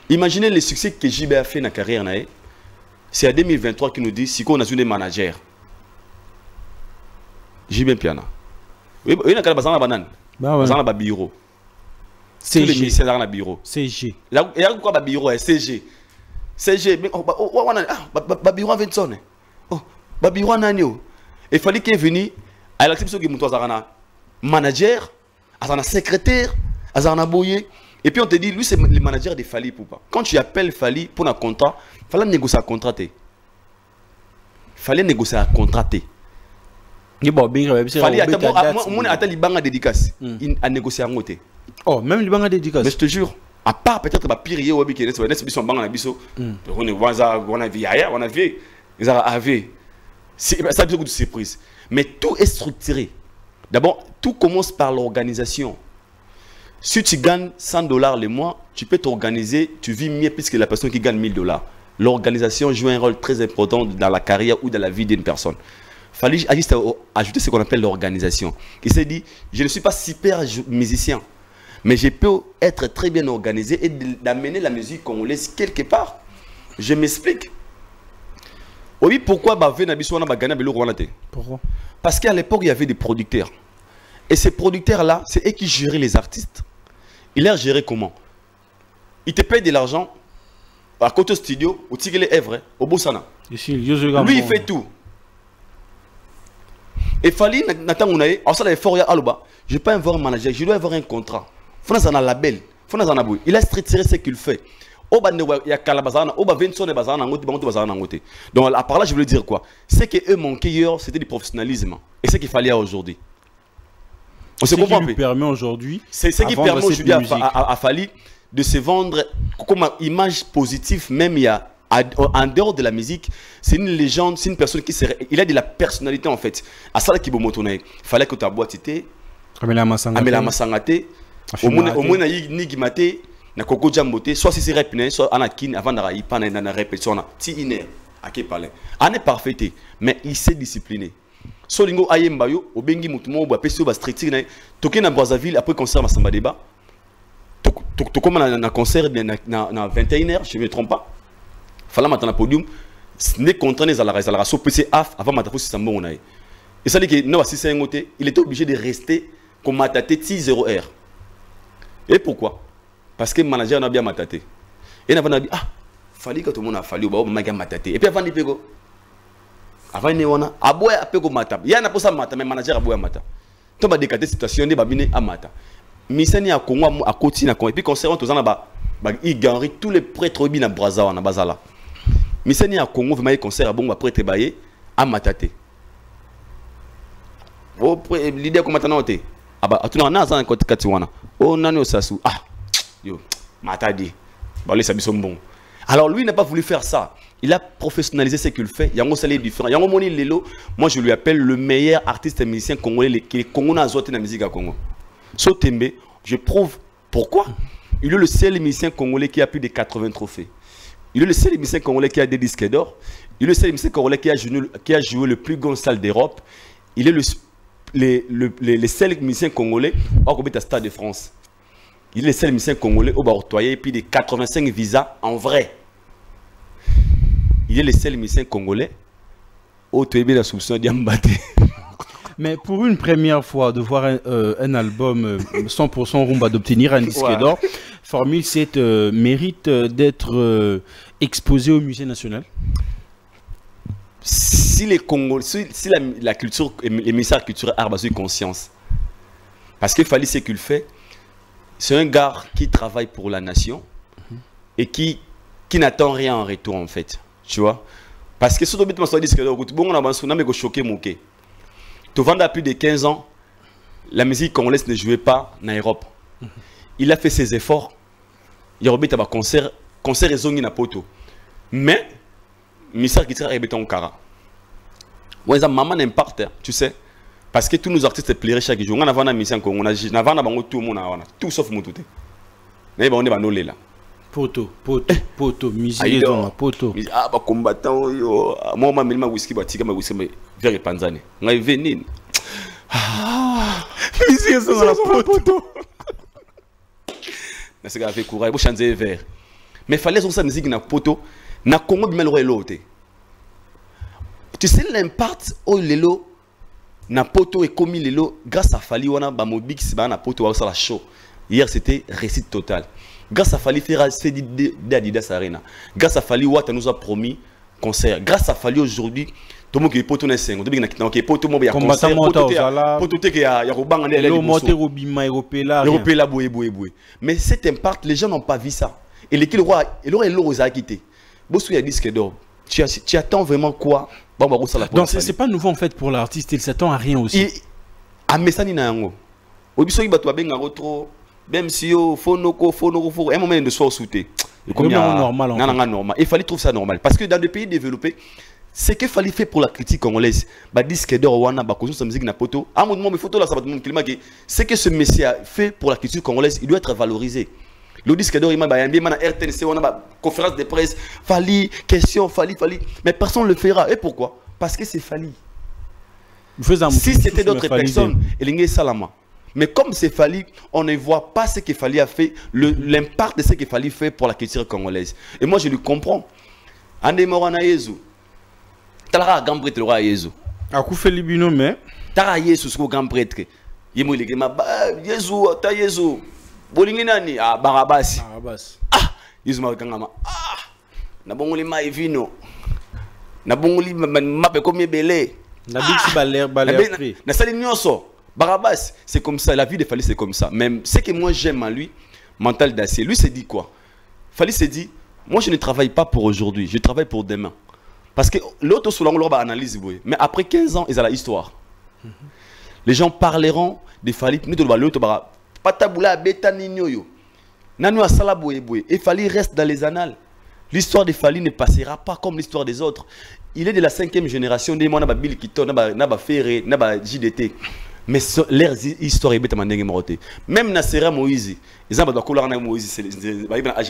Imaginez le succès que JB a fait dans la carrière. C'est en 2023 qu'il nous dit, si on a des managers. JB Piana. Il y a un banane. Il y a un bureau. Tous les ministères dans le bureau. CG. Il y a quoi bureau CG. CG, Babiron Vincent. Oh, Babiron Nanio. Il fallait qu'il vienne à l'acception que Moutouazarana, manager, à secrétaire, à boyer. Et puis on te dit, lui c'est le manager de Fali Poupa. Quand tu appelles Fali pour un contrat, il fallait négocier un contrat. Il fallait négocier un contrat. Il fallait attendre les dédicace. Il a négocié un contrat. Oh, même les banques dédicace. Mais je te jure. À part peut-être la pire hier qui est on a vu ça beaucoup de surprises mais tout est structuré. D'abord tout commence par l'organisation. Si tu gagnes $100 le mois, tu peux t'organiser, tu vis mieux plus que la personne qui gagne $1000. L'organisation joue un rôle très important dans la carrière ou dans la vie d'une personne. Fallait juste ajouter ce qu'on appelle l'organisation. Il s'est dit, je ne suis pas super musicien, mais je peux être très bien organisé et d'amener la musique congolaise quelque part. Je m'explique. Oui, pourquoi Pourquoi? Parce qu'à l'époque, il y avait des producteurs. Et ces producteurs-là, c'est eux qui géraient les artistes. Ils les géraient comment? Ils te payent de l'argent à côté studio, au Tigre Evre, au Bossana. Lui, il fait tout. Et Fali, je ne peux pas avoir un manager, je dois avoir un contrat. Il faut avoir un label. Il a structuré ce qu'il fait. Donc, à part là, je veux dire quoi? C'est que eux manquaient hier, c'était du professionnalisme. Et c'est qu'il fallait aujourd'hui. On se comprend. Ce qui lui permet aujourd'hui. C'est ce qui permet aujourd'hui à Fali de se vendre comme image positive, même il y a. En dehors de la musique, c'est une légende, c'est une personne qui il a de la personnalité en fait. À ça qui il fallait que ta boîte était Amela Masangate, au moins Nigimate, na Koko Jambote, soit si c'est répété, soit Anakin avant de pas na répétition, ti iner à qui parler. On est parfait, mais il s'est discipliné. Solingo Ayembayo, au Bengi Mutumo, ou Pesio Bastricti, Toké na Brazzaville après concert à Samba Débat. comme un concert na 21h, je ne me trompe pas. Fallait m'attendre au podium. N'est contraint les alara so PC af avant m'attendre si ça bon et ça dit que non si c'est un côté, il était obligé de rester comme mataté 6-0 R. Et pourquoi? Parce que le manager n'a bien mataté. Et n'a pas dit ah fallait que tout le monde a fallu au bas mataté. Et puis avant d'y avant il y a aboy apego mata. Il y a na posa mata mais manager aboy mata. To ba décater situation de babine à mata. Misani a Congo à côté na Congo et puis concernant tous en bas il gagne tous les prêtres bi na Brazzaville na bazala. Misani a Congo vraiment concert à bon prêtre baye à mataté. Oh l'idée comment t'as noté? Ah bah tu n'as pas côté katiwana. Oh nani osasu. Ah yo matadi. Bah les sabi sont bons. Alors lui n'a pas voulu faire ça. Il a professionnalisé ce qu'il fait. Yango salé différent. Yango moni lelo, moi je lui appelle le meilleur artiste et musicien congolais qui est Congo na zoté na musique à Congo. Sotembe, je prouve pourquoi. Il est le seul musicien congolais qui a plus de 80 trophées. Il est le seul musicien congolais qui a des disques d'or. Il est le seul musicien congolais qui a joué le plus grand salle d'Europe. Il est le seul musicien congolais au Stade de France. Il est le seul musicien congolais au octroyé plus de 85 visas en vrai. Il est le seul musicien congolais au TB la soupçon d'Yambaté. Mais pour une première fois de voir un album 100% rumba, d'obtenir un disque d'or, Formule 7 mérite d'être exposé au musée national. Si les Congolais, si la culture, les messages culturels ont conscience, parce qu'il fallait ce qu'il fait, c'est un gars qui travaille pour la nation et qui n'attend rien en retour en fait, tu vois. Parce que si tu as dit que bon, on a choqué mon quai. Tu vends à plus de 15 ans, la musique congolaise ne jouait pas en Europe. Il a fait ses efforts. Il a remis un concert et zongi na poto. Mais message qui tire est béton cara. Ouais, ça maman n'importe, tu sais. Parce que tous nos artistes plairaient chaque jour. On a vendu un musicien congolais, on a vendu tout le monde, tout sauf mon tout. Mais on est banolé là. Poto, musique poto. Ah bah combattant yo, moi ma milma whisky ba tika ma whisky mais vers Panzani. Ngai venine. Ah, musique ça la poto. Na c'est avec courage, bo chanter vers. Mais fallait son ça musique na poto, na Congo bimel ro elote. Tu sais l'impact au lelo na poto et commis lelo grâce à Fali wana ba mobix ba na poto wa ça la show. Hier c'était réussite totale. Grâce à Fali fait d'Adidas Arena. Grâce à Fali Wata nous a promis concert. Grâce à Fali aujourd'hui, tout le monde qui est poteau n'est pas qui est poteau mon concert. Poteau qui a robang mais cet impact, les gens n'ont pas vu ça. Et l'équipe roi, il aurait l'eau à quitter. Bossou a disque d'or. Tu attends vraiment quoi? Donc c'est pas nouveau en fait pour l'artiste. Il s'attend à rien aussi. À Messani na yango. Obiso ibato benga trop. Même si il faut un moment de soi sauter. Normal. Il fallait trouver ça normal. Parce que dans des pays développés, ce qu'il fallait faire pour la critique congolaise, disque d'or, wana, sa musique na poto, à mon moment, mais photo là, ça va tout climat. Ce que ce monsieur a fait pour la critique congolaise, il doit être valorisé. Le disque d'or, il m'a bien RTNC, on a conférence de presse, Fali, question, Fali. Mais personne ne le fera. Et pourquoi? Parce que c'est Fali. Si c'était d'autres personnes, il y a Salama. Mais comme c'est Fali, on ne voit pas ce qu'il fallait faire, l'impact de ce qu'il fallait faire pour la culture congolaise. Et moi, je le comprends. Ande Morana Yezu. T'as grand prêtre le roi Yezu. A Koufé Libino, mais. T'as Yezu, ce grand prêtre. Yemo il est Yezu, t'as Yezu. Bolinginani, ah, Barabas. Ah, Yezu Margangama. Ah, Nabongoli Maivino. Nabongoli Mape comme Belé. Nabixi Baler. Na Salinioso. Barabas, c'est comme ça, la vie de Fali c'est comme ça. Même ce que moi j'aime à lui, mental d'acier, lui s'est dit quoi? Fali s'est dit, moi je ne travaille pas pour aujourd'hui, je travaille pour demain. Parce que l'autre sur l'angle va analyser, mais après 15 ans, ils ont l'histoire. Les gens parleront de Fali, nous devons l'autre bara, pataboula beta ninyoyo. Nanu a salaboué et Fali reste dans les annales. L'histoire de Fali ne passera pas comme l'histoire des autres. Il est de la 5e génération des mois Bill Kito, Naba Ferré, Naba JDT. Mais leur histoire est bête. Même Nassera Moïse, ils ont pas de Moïse, c'est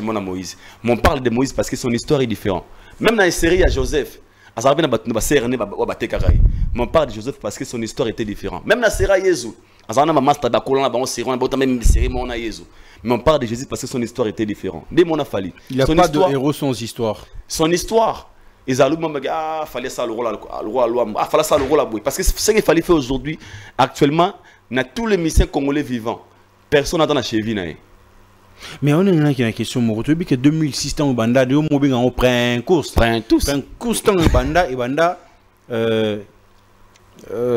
Moïse. Mais on parle de Moïse parce que son histoire est différente. Même dans la série à Joseph, mais on parle de Joseph parce que son histoire était différente. Même dans la série à Jésus, Azana ma master bakola ba on serré on a même serré mon Jésus. Mais on parle de Jésus parce que son histoire était différente. Dès mon a fallu. Il n'y a pas de héros sans histoire. Son histoire. Ils allaient me dire ah fallait ça le rôle ah fallait ça le rôle parce que ce qu'il fallait faire aujourd'hui actuellement dans tous les missions congolais vivants personne n'a dans la cheville. Mais on a une question Moroto que 2006 temps au banda de mobile on prend un course temps au banda et banda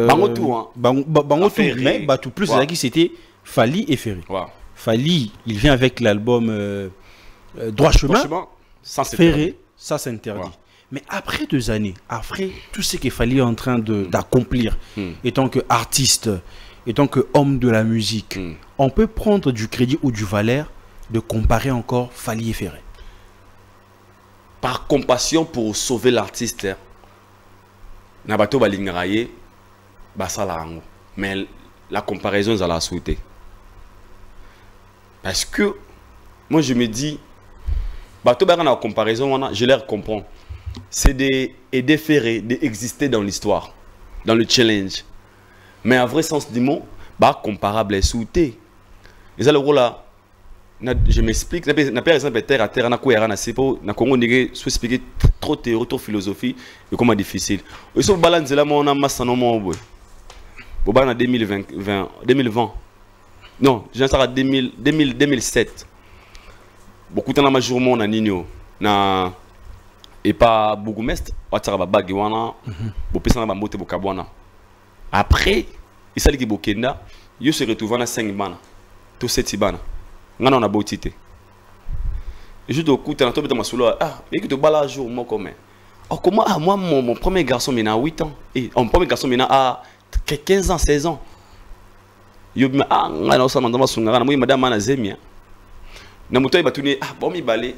bango tout hein bango tout mais tout plus là qui c'était Fally et Ferré. Fally il vient avec l'album Droit chemin Ferré ça s'interdit. Mais après 2 années, après tout ce qu'il fallait en train d'accomplir, étant que artiste, étant que homme de la musique, on peut prendre du crédit ou du valeur de comparer encore Fally et Ferré. Par compassion pour sauver l'artiste, Nabato Balingaraye, Bassalango. Mais la comparaison, ils la souhaiter. Parce que moi je me dis, Bato Balingaraye, la comparaison, je les comprends. C'est d'aider Ferré d'exister dans l'histoire, dans le challenge. Mais en vrai sens du mot, comparable est souhaité. Et ça le rôle là, je m'explique, n'a pas exemple terre à terre, n'a quoi rien à c'est pour n'a Congo négé soit expliquer trop théorie, trop philosophie et comment difficile. Et sur balance là on a masse non mon boy. Bon en 2020. Non, j'ai ça à 2007. Beaucoup de temps ma journée on a nino na et pas bourgmestre watara bagi wana bo pesa na ba mote bokabwana après il sali ki bokenda yo se retrouve na 5 bana to 7 bana ngana on a botité et je dois écouter na to beta masolo et que to bala jour moi comme comment moi mon premier garçon il a 8 ans et mon premier garçon il a 15 ans 16 ans yo ngana osana ndama sungana moi madame na zemia na moto e batuni bon mi balé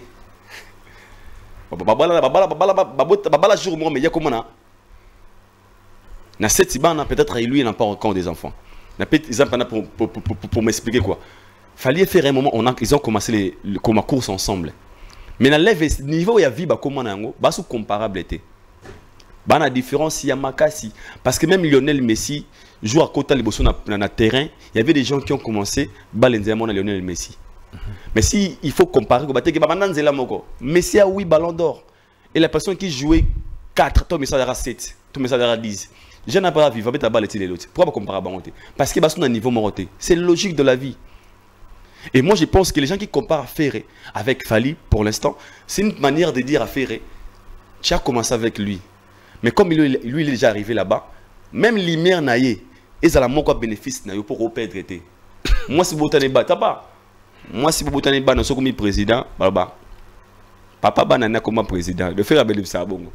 babala jour moi mais il y a comment na cette bana peut-être lui n'a pas encore des enfants na peut ils ont pour m'expliquer quoi fallait faire un moment ils ont commencé les course ensemble mais na lève niveau il y a vie comment nango sous comparable était bana différence il y a makasi parce que même Lionel Messi joue à côté les bosso na terrain il y avait des gens qui ont commencé balenziamo na Lionel Messi. Mais si il faut comparer, Messi a 8 ballons d'or. Et la personne qui jouait 4, toi, Messi a 7, toi, Messi a 10. Je n'ai pas vivre avec ta balle et l'autre. Pourquoi pas comparer? Parce que c'est un niveau moroté. C'est logique de la vie. Et moi, je pense que les gens qui comparent Ferré avec Fally, pour l'instant, c'est une manière de dire à Ferré, tu as commencé avec lui. Mais comme lui, il est déjà arrivé là-bas, même l'Imer naïe, ils ont la moins bénéfice pour perdre. Moi, c'est beau, t'as pas. Moi, si vous avez un président, papa banana comme président. Le faire à ça bon.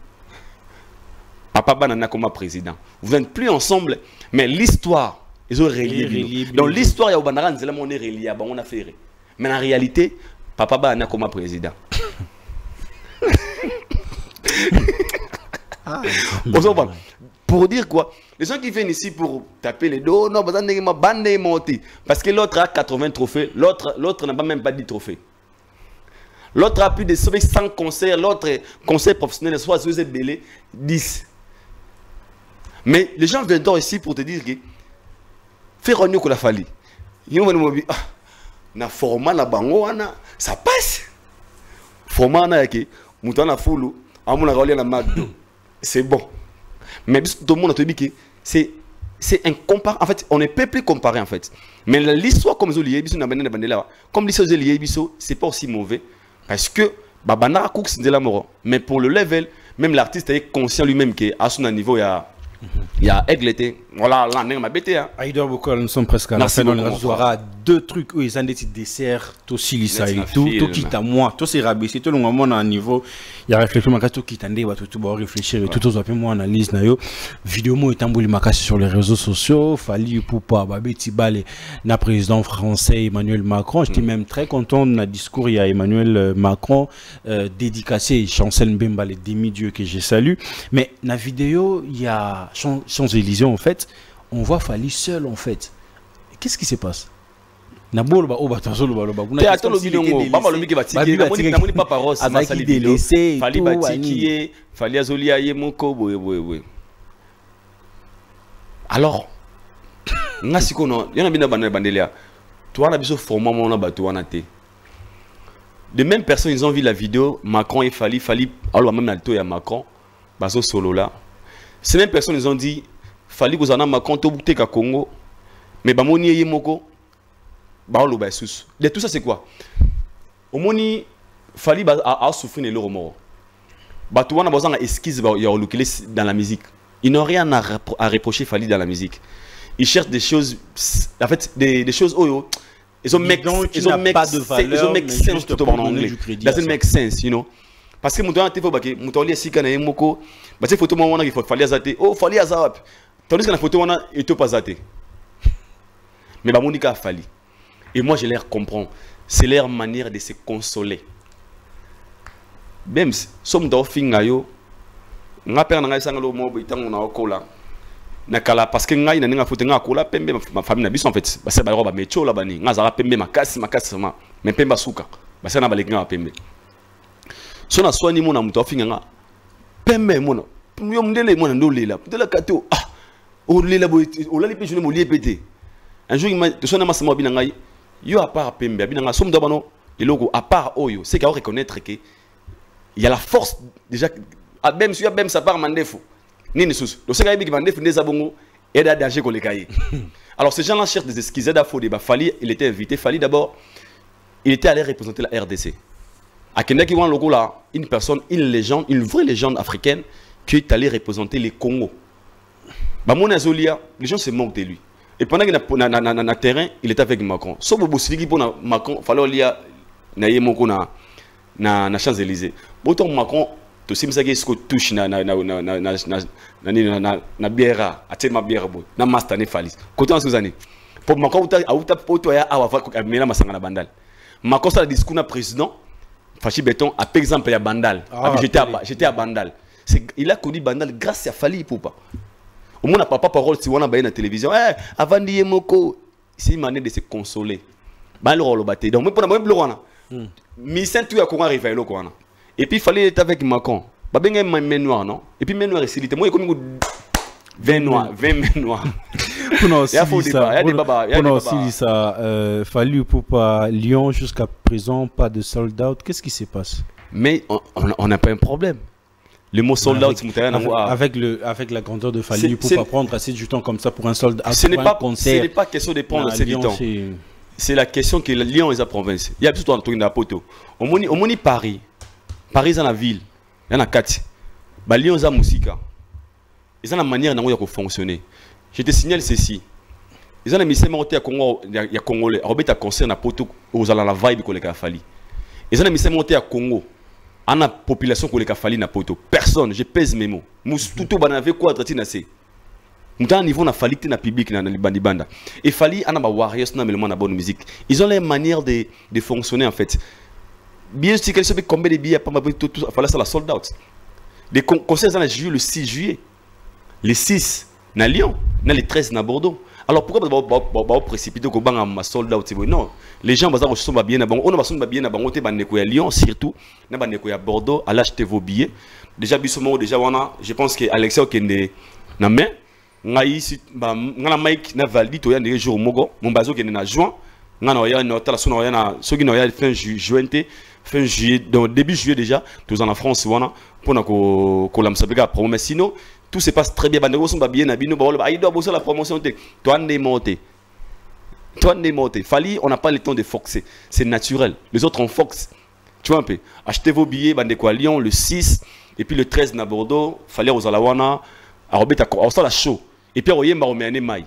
Papa banana comme président. Vous n'êtes plus ensemble, mais l'histoire, ils ont relié. Donc l'histoire, il y a banana, on est relié, on a fait. Mais en réalité, papa banana comme président. Pour dire quoi? Les gens qui viennent ici pour taper les dos, non, parce que l'autre a 80 trophées, l'autre n'a pas même pas 10 trophées. L'autre a plus de 100 concerts, l'autre concert professionnel, soit belé 10. Mais les gens viennent ici pour te dire que faire un que la Fally. Ils vont me dire, na format na bango ça passe. Format na que mutana fulu, amuna rolé na magdo. C'est bon. Mais tout le monde a dit que c'est un compare. En fait, on ne peut plus comparer en fait. Mais l'histoire comme Zoli Yebiso n'a pas de comme l'histoire Zoli Yebiso, c'est pas aussi mauvais parce que Babana Cook c'est de la mort. Mais pour le level, même l'artiste est conscient lui-même qu'à son niveau il y a Aigle. Voilà, là on m'a bêté. Aïdor Bokol, nous sommes presque à la fin. On aura 2 trucs où ils ont des petits desserts, tout Silisa et tout quitte à moi, tout c'est rabaissé, tout le monde à un niveau. Il y a réflexion, mais tout quitte à tout va réfléchir et tout aux appels moi analyse nayo. Vidéo moi est emboulé ma casse sur les réseaux sociaux. Fally Poupa, Babeti Balé, na président français Emmanuel Macron. J'étais même très content de la discours. Il y a Emmanuel Macron dédicacé Chancel Mbemba les demi-dieux que je salue. Mais la vidéo il y a Champs-Élysées en fait, on voit Fally seul en fait. Qu'est-ce qui se passe? Nabolo ba oba tazolo ba loba. Te atolo bilongo, baba lobi ke batiki, namoni papa Ross, masali délaissé, Fally batiki, Fally azoli aye moko boye. Alors nga sikono yana bina bandelia toi na biso format mon na bato wana te. De même personnes ils ont vu la vidéo Macron et Fally alors même na to ya Macron baso solo là. Ces mêmes personnes ils ont dit Fally kozana Macron to bute ka Congo mais bamoni ye moko ba lo ba sous. De tout ça c'est quoi? Omoni Fally a souffert de leur mort. Bato wana bazanga esquisse ba ya lokele dans la musique. Ils n'ont rien à reprocher Fally dans la musique. Ils cherchent des choses, en fait, des choses. Oh, ils ont make sense tout en anglais. Doesn't make sense, you know. Parce que mon temps était faux, mon temps est si quand il moko, bah c'est photo moi on a qu'il faut Fally azate. Oh Fally azap. Tandis que la photo on a il te pas azate. Mais bah Monica Fally. Et moi je les comprends. C'est leur manière de se consoler. Même somme d'offing ayo. Nga père na ngai sangalo mo bitango na okola nakala parce que ngai na ninga fote nga kola pembe ma famille na biso en fait ba se ba roba mecho la bani nga zara pembe makasi ma mais pembe suka ba se na baleki nga pembe so na swani mo na muto afinga nga pembe mo no yo mndele mo na ndolela ndela kato ah o lela bo o la lipe jone mo liepete un jour il m'a to sona masama bina ngai yo à part pembe bina nga somme d'abano eloko à part oyo c'est qu'à reconnaître que il y a la force déjà même si même ça part mandefo ni sous le secret qui mandefo des abongo et da danger ko les cahiers. Alors ces gens-là cherchent des esquisses d'afo des Fally, il était invité Fally d'abord il était allé représenter la RDC à Kenya qui voit logo là une personne une légende une vraie légende africaine qui est allé représenter les Congo. Bah mon azolia les gens se moquent de lui et pendant qu'il na terrain il était avec Macron so bobo siliki pour Macron fallait lia na yemoko na Champs-Élysées autant Macron to simsa ke sko touche na biera atema biera boy na master ne Fally koto en suzani pour Macron auta poto ya awa mela masanga na bandal Macron ça le discours na président Fachi Béton a par exemple ya bandal j'étais à bandal il a connu bandal grâce à Fally Ipupa au moins n'a pas parole si on a baé na télévision avant di moko c'est une manière de se consoler ba le rolo baté donc moi pour moi blona mi sentu ya ko arriver lo ko na. Et puis il fallait être avec Macron. Bah ben main noire non. Et puis main noire est silité. Moi comme 20 noirs, 20 mains noires. Pour ça, Fally Ipupa Lyon jusqu'à présent pas de sold out. Qu'est-ce qui se passe? Mais on n'a pas un problème. Le mot sold out avec la grandeur de Fally Ipupa prendre assez du temps comme ça pour un sold out. Ce n'est pas question de prendre assez du temps. C'est la question que Lyon est la province. Il y a tout un truc dans la poteau. Au moni Paris. Paris dans la ville, il y en a 4. Lyon est musique. Ils ont la manière dont ils fonctionner. Je te signale ceci. Ils ont la mission monter à Congo, il y a Congolais. Robert a concert na poto aux la vibe que les Fally. Ils ont la mission monter à Congo. On a population que les Fally na poto. Personne, je pèse mes mots. Tout banave quoi traiter c'est. Nous avons un niveau na Fally na public na bandi banda. Et Fally on a ba warriors na mais na bonne musique. Ils ont les manières de fonctionner en fait. Bien sûr, quelqu'un combien de billets tout fallait ça la sold out. Les concerts dans le 6 juillet, les 6 na Lyon, na les 13 na Bordeaux. Alors pourquoi ba précipiter ko banga ma sold out? Non, les gens baza sont bien na bango, on va bien na bango te bandeko ya Lyon surtout, na bandeko ya Bordeaux, allez acheter vos billets. Déjà bisomo déjà wana, je pense que Alexia Okende na main, ngai si ba ngala Mike na validi to ya ndenge jour mogo, mon bazo kende na juin, ngana ya na tala sona ya na soki na ya fin juillet, donc début juillet déjà, tous en France, voilà, pour la promo. Mais sinon, tout se passe très bien. Bandego sont bien, Nabino, il doit bosser la promotion. Toi, on est monté. Fally, on n'a pas le temps de foxer. C'est naturel. Les autres, on fox. Tu vois un peu. Achetez vos billets, Bandeko à Lyon, le 6, et puis le 13 à Bordeaux, Fally aux Alawana, à Robert à la show. Et puis, on va remettre maille.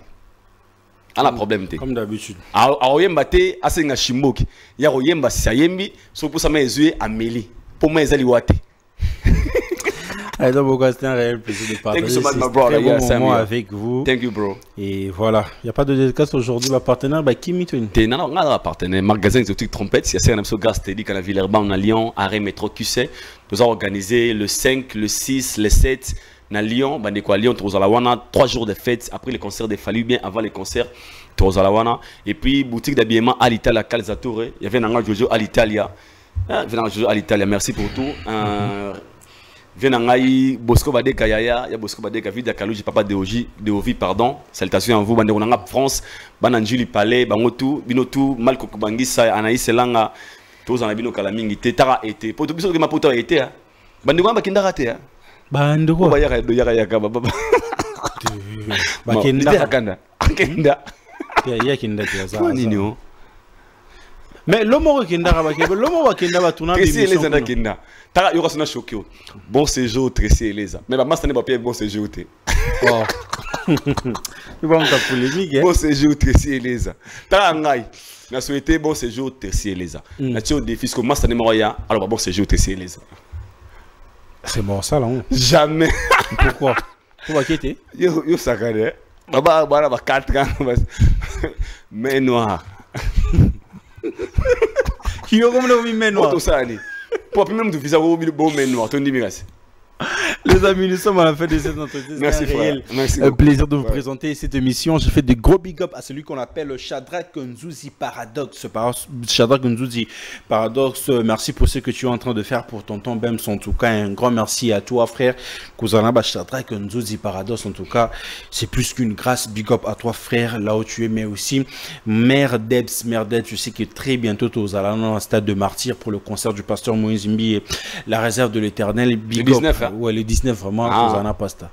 Ah la problème t'es comme d'habitude a oyemba te asenga shimboki ya oyemba sayembi so pour ça mais ezue ameli pour moi ezali wate. Alors beaucoup c'était un réel plaisir de partager ce moment avec vous. Thank you bro. Et voilà, il y a pas de dédicace aujourd'hui, ma partenaire Kimi Twin. T'es non on a partenaire magasin exotique trompette, c'est un amso gas t'es dit qu'à la Villeurbanne à Lyon, arrêt métro QC. Nous avons organisé le 5, le 6, le 7 na Lyon, bandeko à Lyon, Trozalawana, 3 jours de fête après les concerts de Fally, bien avant les concerts Trozalawana. Et puis boutique d'habillement à l'Italia, Calzatore, il y avait un Jojo à l'Italia. Jojo à l'Italia, merci pour tout. Viens ngai Bosco Badeka Yaya, ya Bosco Badeka Vida Kalouji Papa Deovi pardon. Salutations à vous bande on a France, bananjuli Palais, bangotu, binotu Malko Kubangisa Anaïs Elanga, tous en bino kalamingi tetara été. Poto biso ke mapoto été hein. Bande ngamba kindara te hein. Bande ko. Ba yaka baba. Ba kinda kanda. Kinda. Ya kinda te ça. Nini mais l'homme qui n'a pas l'homme qui n'a pas tout Tracy Eleza na kinda. Tara yo kasona choqué. Bon séjour Tracy Eleza. Mais ba mastane ba bon séjour te. Oh. Il va me polémique. Bon séjour Tracy Eleza. Tara ngai. Na souhaité bon séjour Tracy Eleza. Na tio défi ce que mastane moya. Alors bon séjour Tracy Eleza. C'est bon ça là. Jamais. Pourquoi? Pourquoi quitter? Yo sakade. Baba ba 4 ans. Mais noir. Yo comme le mais noir. Tout ça ni. Pour même du visa au bon mais noir. Ton dimirasi. Les amis, nous sommes à la fin de cette entrevue. Merci frère. Merci. Un plaisir de vous présenter cette émission. Je fais de gros big up à celui qu'on appelle Shadrach Nzuzi Paradoxe. Shadrach Nzuzi Paradoxe, merci pour ce que tu es en train de faire pour tonton Bems. En tout cas, un grand merci à toi, frère. Kouzanaba Shadrach Nzuzi Paradoxe. En tout cas, c'est plus qu'une grâce. Big up à toi, frère, là où tu es, mais aussi Mère Debs. Je sais que très bientôt, tu allons dans un stade de martyr pour le concert du pasteur Moïse Mbi et la réserve de l'éternel. Big le up. 19, hein? Ouais, le 19, vraiment, Kouzana Pasta.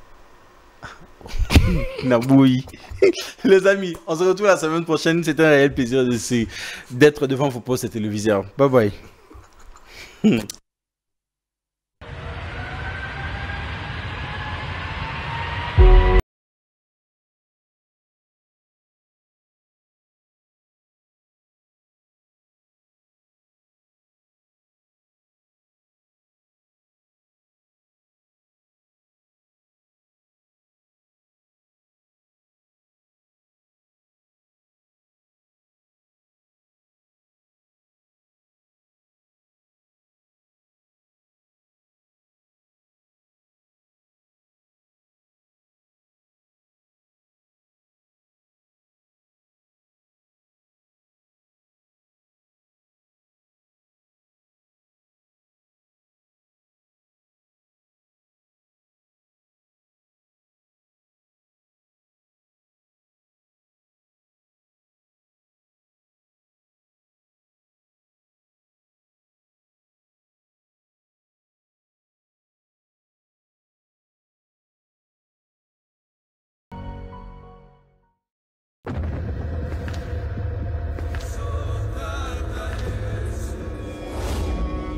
Naboui. Les amis, on se retrouve la semaine prochaine. C'est un réel plaisir d'être devant vos postes téléviseurs. Bye bye.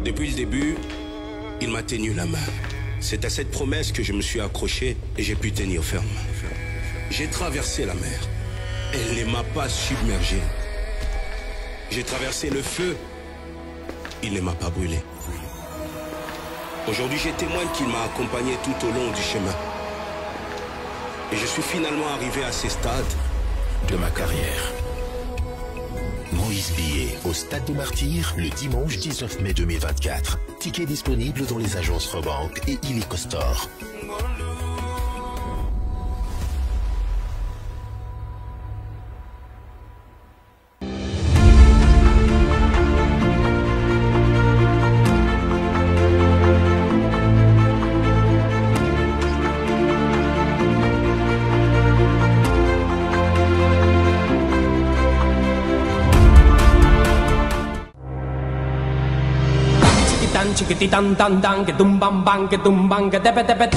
Depuis le début, il m'a tenu la main. C'est à cette promesse que je me suis accroché et j'ai pu tenir ferme. J'ai traversé la mer. Elle ne m'a pas submergé. J'ai traversé le feu. Il ne m'a pas brûlé. Aujourd'hui, je témoigne qu'il m'a accompagné tout au long du chemin. Et je suis finalement arrivé à ces stades de ma carrière. Moïse Billet au Stade des Martyrs le dimanche 19 mai 2024. Ticket disponible dans les agences Rebank et Illico Store. Chickity tan tan tan, que dum bam bang, que dum bang, que tepe tepe.